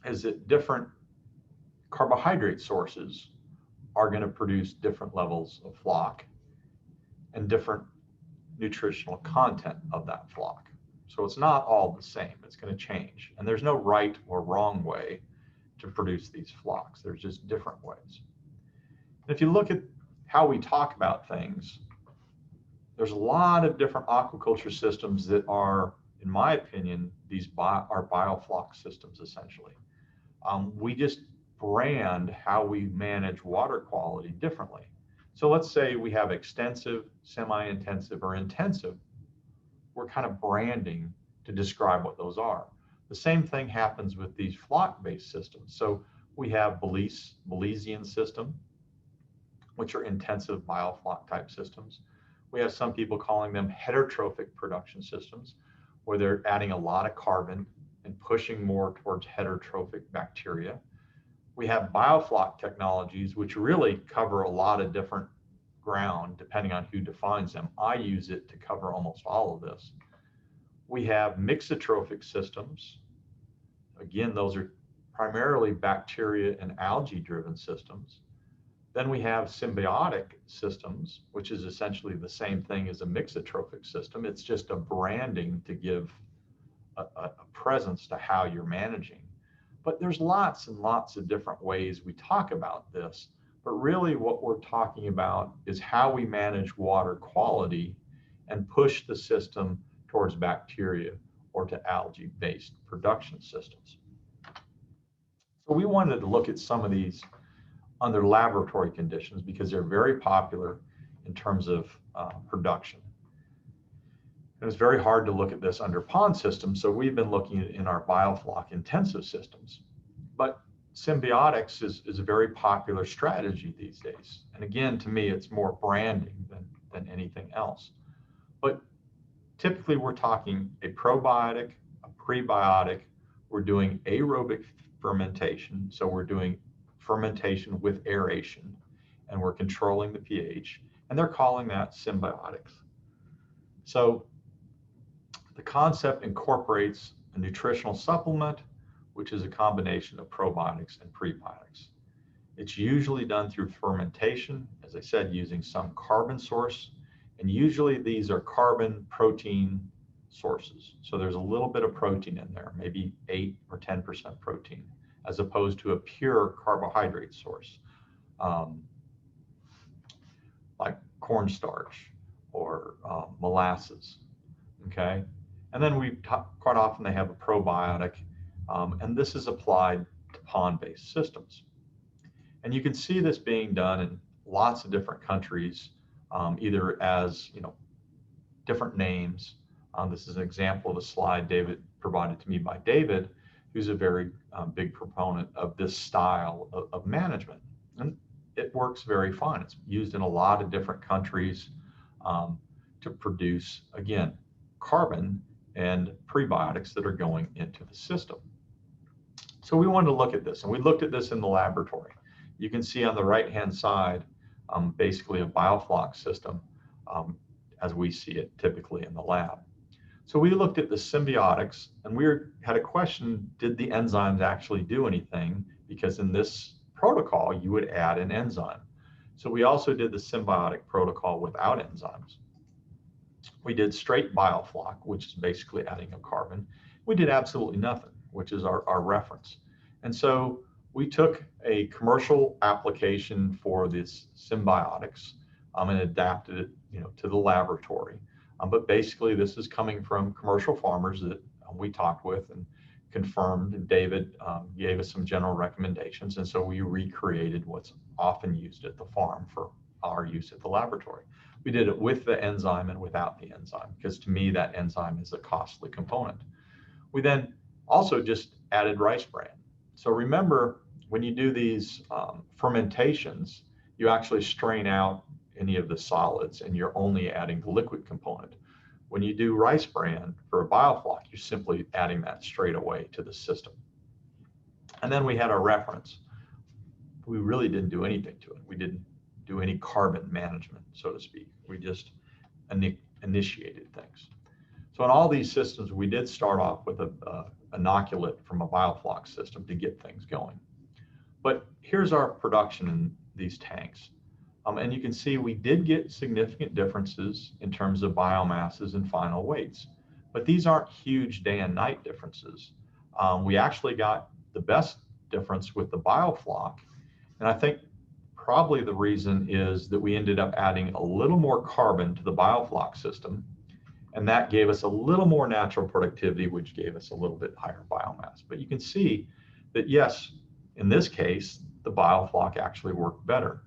is that different carbohydrate sources are going to produce different levels of flock and different nutritional content of that flock. So it's not all the same, it's going to change. And there's no right or wrong way to produce these flocks. There's just different ways. And if you look at how we talk about things, there's a lot of different aquaculture systems that are, in my opinion, these are biofloc systems essentially. We just brand how we manage water quality differently. So let's say we have extensive, semi-intensive, or intensive. We're kind of branding to describe what those are. The same thing happens with these flock-based systems. So we have Belizean system, which are intensive biofloc type systems. We have some people calling them heterotrophic production systems, where they're adding a lot of carbon and pushing more towards heterotrophic bacteria. We have biofloc technologies, which really cover a lot of different ground, depending on who defines them. I use it to cover almost all of this. We have mixotrophic systems. Again, those are primarily bacteria and algae driven systems. Then we have symbiotic systems, which is essentially the same thing as a mixotrophic system. It's just a branding to give a presence to how you're managing. But there's lots and lots of different ways we talk about this. But really what we're talking about is how we manage water quality and push the system towards bacteria or to algae-based production systems. So we wanted to look at some of these under laboratory conditions because they're very popular in terms of production. It was very hard to look at this under pond systems, so we've been looking at in our biofloc intensive systems. But symbiotics is a very popular strategy these days. And again, to me, it's more branding than anything else. But typically we're talking a probiotic, a prebiotic, we're doing aerobic fermentation. So we're doing fermentation with aeration, and we're controlling the pH, and they're calling that symbiotics. So the concept incorporates a nutritional supplement, which is a combination of probiotics and prebiotics. It's usually done through fermentation, as I said, using some carbon source, and usually these are carbon protein sources. So there's a little bit of protein in there, maybe 8 or 10% protein, as opposed to a pure carbohydrate source, like cornstarch or molasses, okay? And then quite often they have a probiotic, and this is applied to pond-based systems. And you can see this being done in lots of different countries, either as, different names. This is an example of a slide David provided to me by David, who's a very big proponent of this style of management. And it works very fine. It's used in a lot of different countries to produce, again, carbon and prebiotics that are going into the system. So we wanted to look at this, and we looked at this in the laboratory. You can see on the right-hand side, basically a biofloc system as we see it typically in the lab. So we looked at the symbiotics, and we had a question, did the enzymes actually do anything? Because in this protocol, you would add an enzyme. So we also did the symbiotic protocol without enzymes. We did straight biofloc, which is basically adding a carbon. We did absolutely nothing, which is our reference. And so we took a commercial application for this symbiotics and adapted it, to the laboratory. But basically, this is coming from commercial farmers that we talked with and confirmed, and David gave us some general recommendations. And so we recreated what's often used at the farm for our use at the laboratory. We did it with the enzyme and without the enzyme, because to me, that enzyme is a costly component. We then also just added rice bran. So remember, when you do these fermentations, you actually strain out any of the solids and you're only adding the liquid component. When you do rice bran for a biofloc, you're simply adding that straight away to the system. And then we had our reference. We really didn't do anything to it. We didn't do any carbon management, so to speak. We just initiated things. So in all these systems, we did start off with an inoculate from a biofloc system to get things going. But here's our production these tanks. And you can see we did get significant differences in terms of biomasses and final weights, but these aren't huge day and night differences. We actually got the best difference with the biofloc, and I think probably the reason is that we ended up adding a little more carbon to the biofloc system, and that gave us a little more natural productivity, which gave us a little bit higher biomass. But you can see that, yes, in this case, the biofloc actually worked better.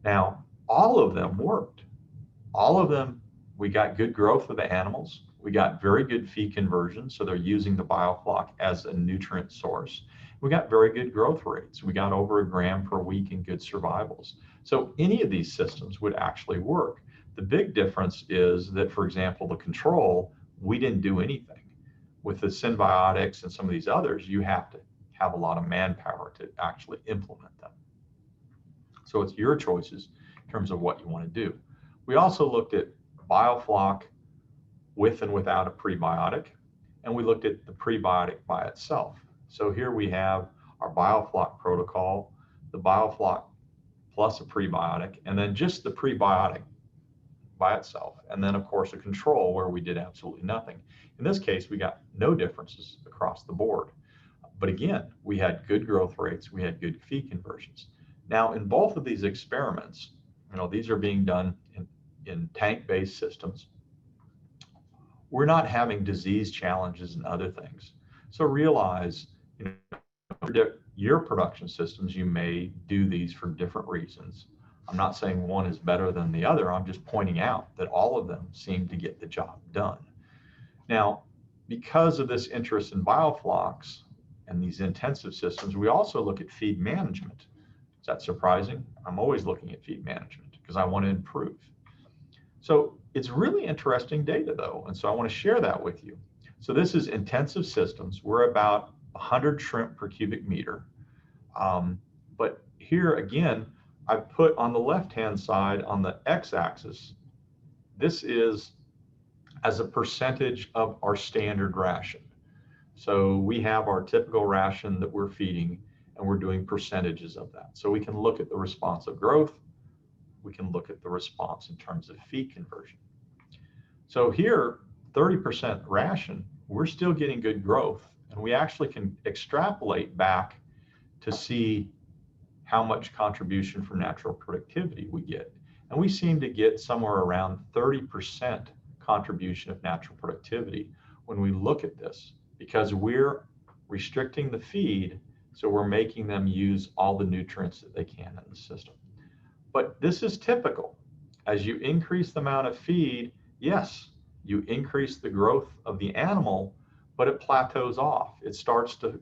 Now, all of them worked. All of them, we got good growth of the animals. We got very good feed conversion, so they're using the biofloc as a nutrient source. We got very good growth rates. We got over 1 gram per week in good survivals. So any of these systems would actually work. The big difference is that, for example, the control, we didn't do anything. With the symbiotics and some of these others, you have to have a lot of manpower to actually implement them. So it's your choices in terms of what you want to do. We also looked at biofloc with and without a prebiotic, and we looked at the prebiotic by itself. So here we have our biofloc protocol, the biofloc plus a prebiotic, and then just the prebiotic by itself. And then of course a control where we did absolutely nothing. In this case, we got no differences across the board. But again, we had good growth rates, we had good feed conversions. Now in both of these experiments, these are being done in tank-based systems. We're not having disease challenges and other things. So realize, your production systems, you may do these for different reasons. I'm not saying one is better than the other. I'm just pointing out that all of them seem to get the job done. Now, because of this interest in bioflocs and these intensive systems, we also look at feed management. Is that surprising? I'm always looking at feed management because I want to improve. So it's really interesting data though, and so I want to share that with you. So this is intensive systems. We're about 100 shrimp per cubic meter. But here again, I put on the left-hand side on the x-axis, this is as a percentage of our standard ration. So we have our typical ration that we're feeding, and we're doing percentages of that. So we can look at the response of growth. We can look at the response in terms of feed conversion. So here, 30% ration, we're still getting good growth, and we actually can extrapolate back to see how much contribution from natural productivity we get. And we seem to get somewhere around 30% contribution of natural productivity when we look at this, because we're restricting the feed, so we're making them use all the nutrients that they can in the system. But this is typical. As you increase the amount of feed, yes, you increase the growth of the animal, but it plateaus off. It starts to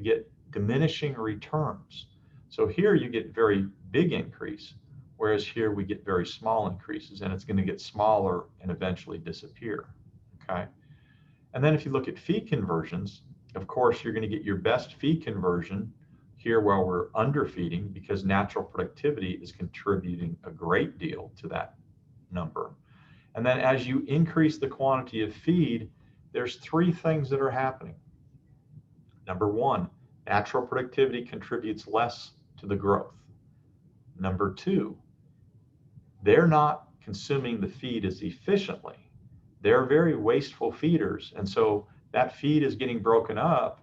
get diminishing returns. So here you get very big increase, whereas here we get very small increases, and it's going to get smaller and eventually disappear, okay? And then if you look at feed conversions, of course, you're going to get your best feed conversion here while we're underfeeding, because natural productivity is contributing a great deal to that number. And then as you increase the quantity of feed, there's 3 things that are happening. Number 1, natural productivity contributes less to the growth. Number 2, they're not consuming the feed as efficiently. They're very wasteful feeders, and so that feed is getting broken up,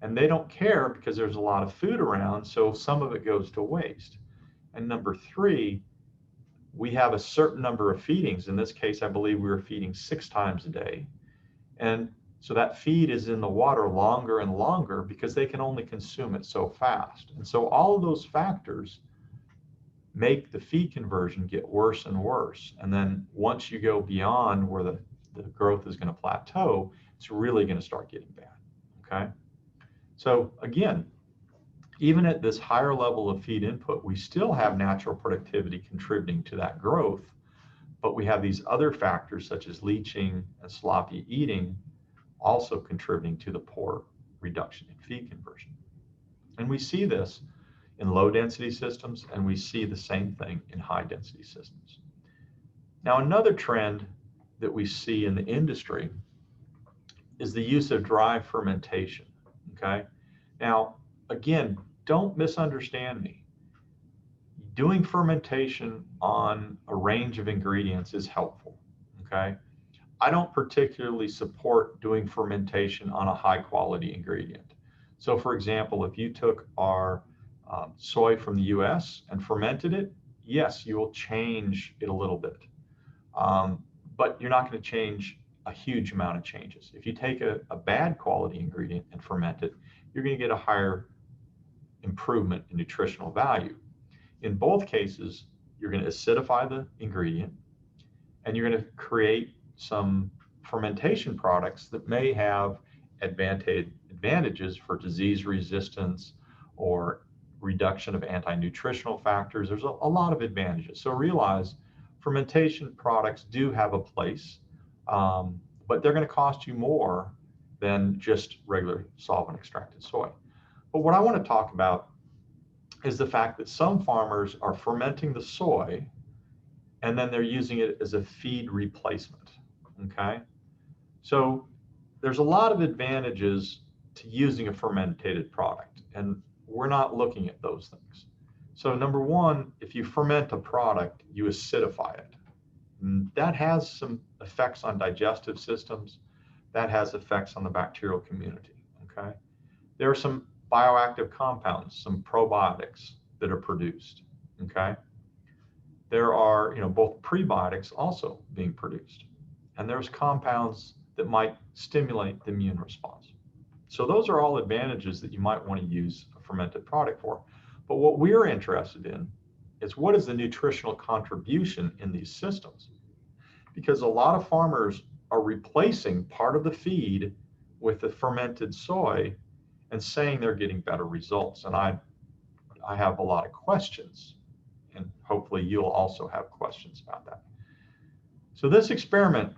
and they don't care because there's a lot of food around, so some of it goes to waste. And number 3, we have a certain number of feedings. In this case, I believe we were feeding 6 times a day. And so that feed is in the water longer and longer because they can only consume it so fast. And so all of those factors make the feed conversion get worse and worse. And then once you go beyond where the growth is going to plateau, it's really going to start getting bad, okay? So again, even at this higher level of feed input, we still have natural productivity contributing to that growth, but we have these other factors such as leaching and sloppy eating also contributing to the poor reduction in feed conversion. And we see this in low density systems, and we see the same thing in high density systems. Now, another trend that we see in the industry is the use of dry fermentation, okay? Now, again, don't misunderstand me. doing fermentation on a range of ingredients is helpful, okay? I don't particularly support doing fermentation on a high quality ingredient. So for example, if you took our soy from the US and fermented it, yes, you will change it a little bit, but you're not going to change a huge amount of changes. If you take a bad quality ingredient and ferment it, you're going to get a higher improvement in nutritional value. In both cases, you're going to acidify the ingredient and you're going to create some fermentation products that may have advantages for disease resistance or reduction of anti-nutritional factors. There's a lot of advantages. So realize fermentation products do have a place, but they're going to cost you more than just regular solvent extracted soy. But what I want to talk about is the fact that some farmers are fermenting the soy and then they're using it as a feed replacement, okay? So there's a lot of advantages to using a fermented product, and we're not looking at those things. So number one, if you ferment a product, you acidify it. And that has some effects on digestive systems. That has effects on the bacterial community, okay? There are some bioactive compounds, some probiotics that are produced, okay? There are, both prebiotics also being produced, and there's compounds that might stimulate the immune response. So those are all advantages that you might want to use a fermented product for. But what we're interested in is what is the nutritional contribution in these systems? Because a lot of farmers are replacing part of the feed with the fermented soy and saying they're getting better results. And I have a lot of questions, and hopefully you'll also have questions about that. So this experiment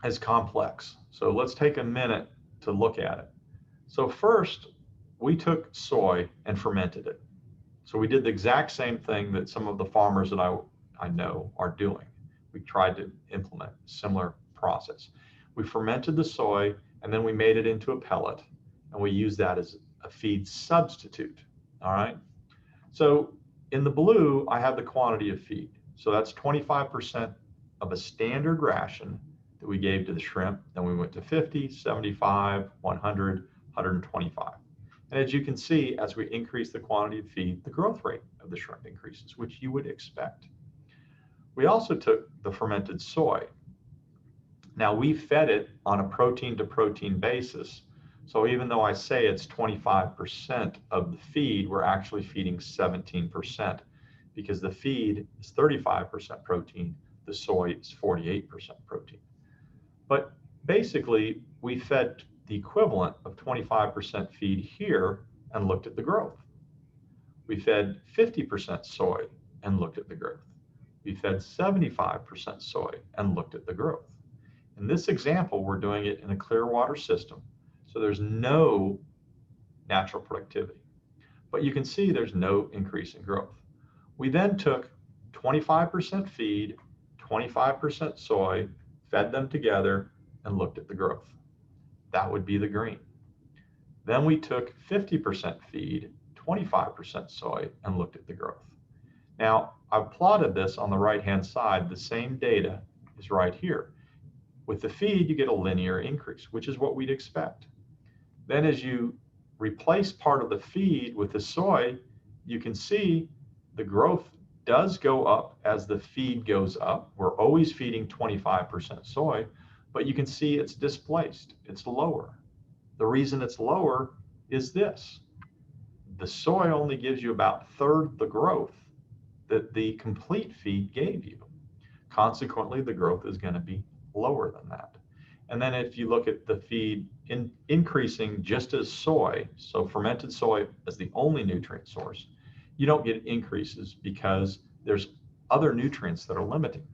is complex. So let's take a minute to look at it. So first, we took soy and fermented it. So we did the exact same thing that some of the farmers that I know are doing. We tried to implement a similar process. We fermented the soy and then we made it into a pellet, and we use that as a feed substitute, all right? So in the blue, I have the quantity of feed. So that's 25% of a standard ration that we gave to the shrimp. Then we went to 50, 75, 100, 125. And as you can see, as we increase the quantity of feed, the growth rate of the shrimp increases, which you would expect. We also took the fermented soy. Now we fed it on a protein to protein basis. So even though I say it's 25% of the feed, we're actually feeding 17% because the feed is 35% protein, the soy is 48% protein. But basically, we fed the equivalent of 25% feed here and looked at the growth. We fed 50% soy and looked at the growth. We fed 75% soy and looked at the growth. In this example, we're doing it in a clear water system, so there's no natural productivity. But you can see there's no increase in growth. We then took 25% feed, 25% soy, fed them together, and looked at the growth. That would be the green. Then we took 50% feed, 25% soy, and looked at the growth. Now, I've plotted this on the right-hand side. The same data is right here. With the feed, you get a linear increase, which is what we'd expect. Then as you replace part of the feed with the soy, you can see the growth does go up as the feed goes up. We're always feeding 25% soy, but you can see it's displaced. It's lower. The reason it's lower is this. The soy only gives you about a third the growth that the complete feed gave you. Consequently, the growth is going to be lower than that. And then if you look at the feed increasing just as soy, so fermented soy as the only nutrient source, you don't get increases because there's other nutrients that are limiting.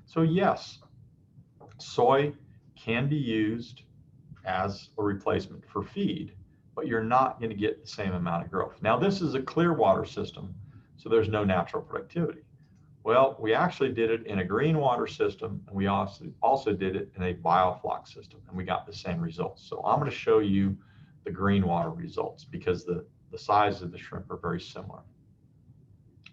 So yes, soy can be used as a replacement for feed, but you're not going to get the same amount of growth. Now this is a clear water system, so there's no natural productivity. Well, we actually did it in a green water system, and we also did it in a biofloc system, and we got the same results. So I'm going to show you the green water results because the size of the shrimp are very similar.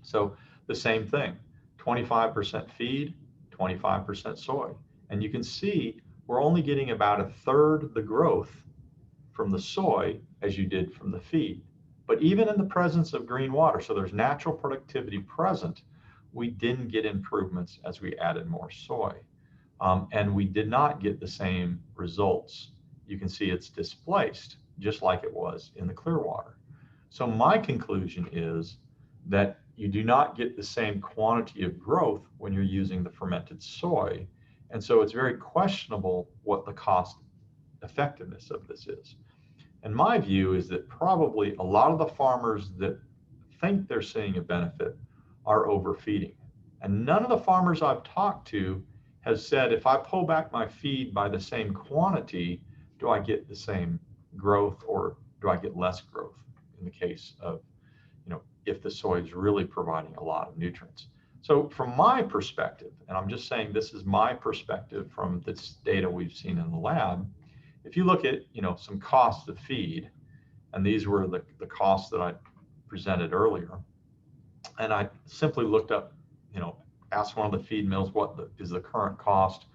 So the same thing, 25% feed, 25% soy. And you can see we're only getting about 1/3 the growth from the soy as you did from the feed. But even in the presence of green water, so there's natural productivity present, we didn't get improvements as we added more soy. And we did not get the same results. You can see it's displaced just like it was in the clear water. So my conclusion is that you do not get the same quantity of growth when you're using the fermented soy. And so it's very questionable what the cost effectiveness of this is. And my view is that probably a lot of the farmers that think they're seeing a benefit are overfeeding. And none of the farmers I've talked to has said, if I pull back my feed by the same quantity, do I get the same growth or do I get less growth in the case of, if the soy is really providing a lot of nutrients. So from my perspective, and I'm just saying this is my perspective from this data we've seen in the lab, if you look at, some costs of feed, and these were the costs that I presented earlier, and I simply looked up, asked one of the feed mills what is the current cost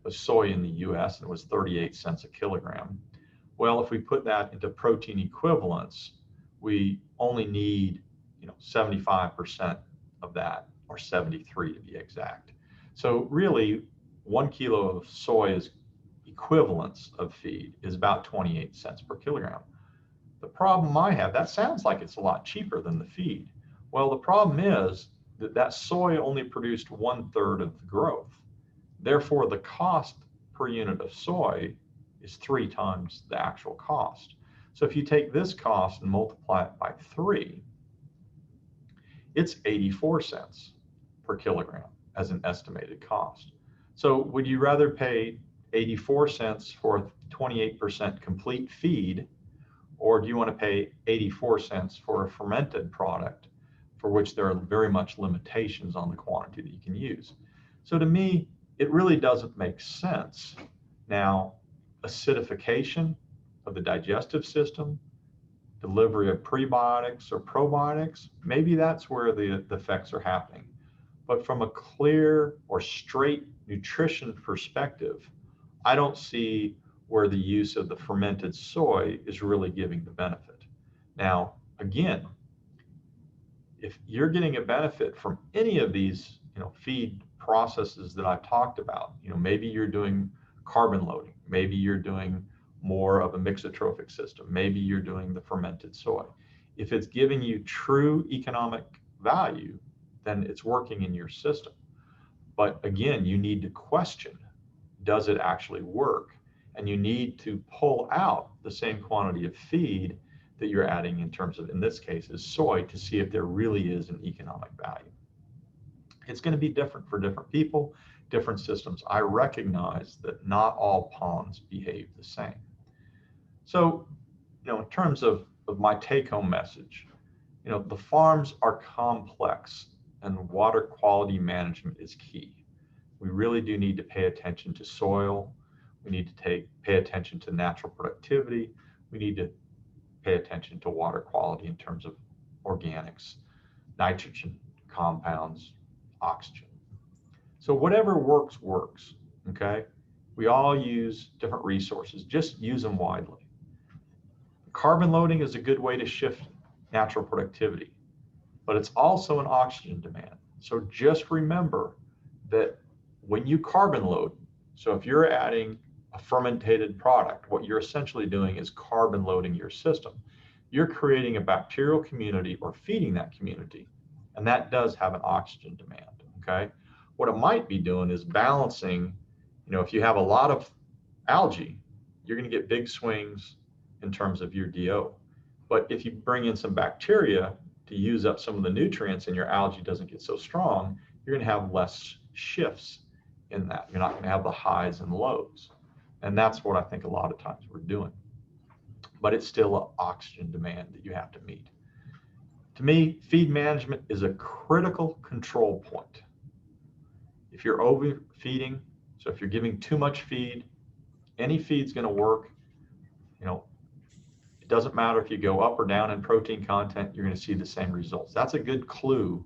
of soy in the US, and it was 38 cents a kilogram. Well, if we put that into protein equivalents, we only need 75% of that, or 73 to be exact. So really 1 kilo of soy is equivalence of feed is about 28 cents per kilogram. The problem I have, that sounds like it's a lot cheaper than the feed. Well, the problem is that soy only produced 1/3 of the growth. Therefore, the cost per unit of soy is 3 times the actual cost. So if you take this cost and multiply it by 3, it's 84 cents per kilogram as an estimated cost. So would you rather pay 84 cents for 28% complete feed, or do you want to pay 84 cents for a fermented product for which there are very much limitations on the quantity that you can use? So to me, it really doesn't make sense. Now, acidification of the digestive system, delivery of prebiotics or probiotics, maybe that's where the effects are happening. But from a clear or straight nutrition perspective, I don't see where the use of the fermented soy is really giving the benefit. Now, again, if you're getting a benefit from any of these, feed processes that I've talked about, maybe you're doing carbon loading, maybe you're doing more of a mixotrophic system, maybe you're doing the fermented soy. If it's giving you true economic value, then it's working in your system. But again, you need to question, does it actually work? And you need to pull out the same quantity of feed that you're adding in terms of, in this case, is soy, to see if there really is an economic value. It's going to be different for different people, different systems. I recognize that not all ponds behave the same. So, in terms of my take-home message, the farms are complex and water quality management is key. We really do need to pay attention to soil. We need to pay attention to natural productivity. We need to pay attention to water quality in terms of organics, nitrogen, compounds, oxygen. So whatever works, works, okay? We all use different resources, just use them widely. Carbon loading is a good way to shift natural productivity, but it's also an oxygen demand. So just remember that when you carbon load, so if you're adding a fermented product, what you're essentially doing is carbon loading your system. You're creating a bacterial community or feeding that community, and that does have an oxygen demand, okay? What it might be doing is balancing, if you have a lot of algae, you're going to get big swings in terms of your DO. But if you bring in some bacteria to use up some of the nutrients and your algae doesn't get so strong, you're going to have less shifts in that. You're not going to have the highs and lows. And that's what I think a lot of times we're doing. But it's still an oxygen demand that you have to meet. To me, feed management is a critical control point. If you're overfeeding, so if you're giving too much feed, any feed's going to work. It doesn't matter if you go up or down in protein content, you're going to see the same results. That's a good clue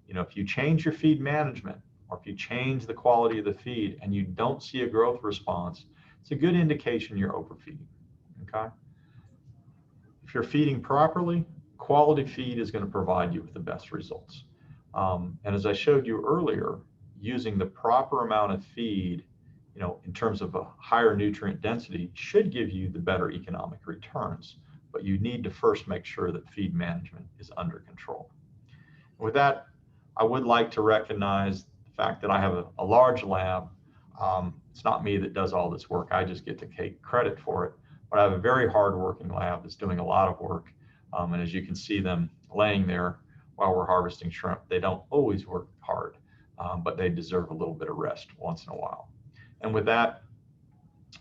You know, if you change your feed management, or if you change the quality of the feed and you don't see a growth response, it's a good indication you're overfeeding, okay? If you're feeding properly, quality feed is going to provide you with the best results. And as I showed you earlier, using the proper amount of feed, you know, in terms of a higher nutrient density should give you the better economic returns, but you need to first make sure that feed management is under control. With that, I would like to recognize the fact that I have a large lab. It's not me that does all this work. I just get to take credit for it. But I have a very hardworking lab that's doing a lot of work. And as you can see them laying there while we're harvesting shrimp, they don't always work hard, but they deserve a little bit of rest once in a while. And with that,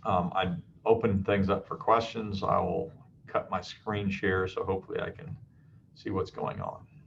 I open things up for questions. I will cut my screen share, so hopefully I can see what's going on.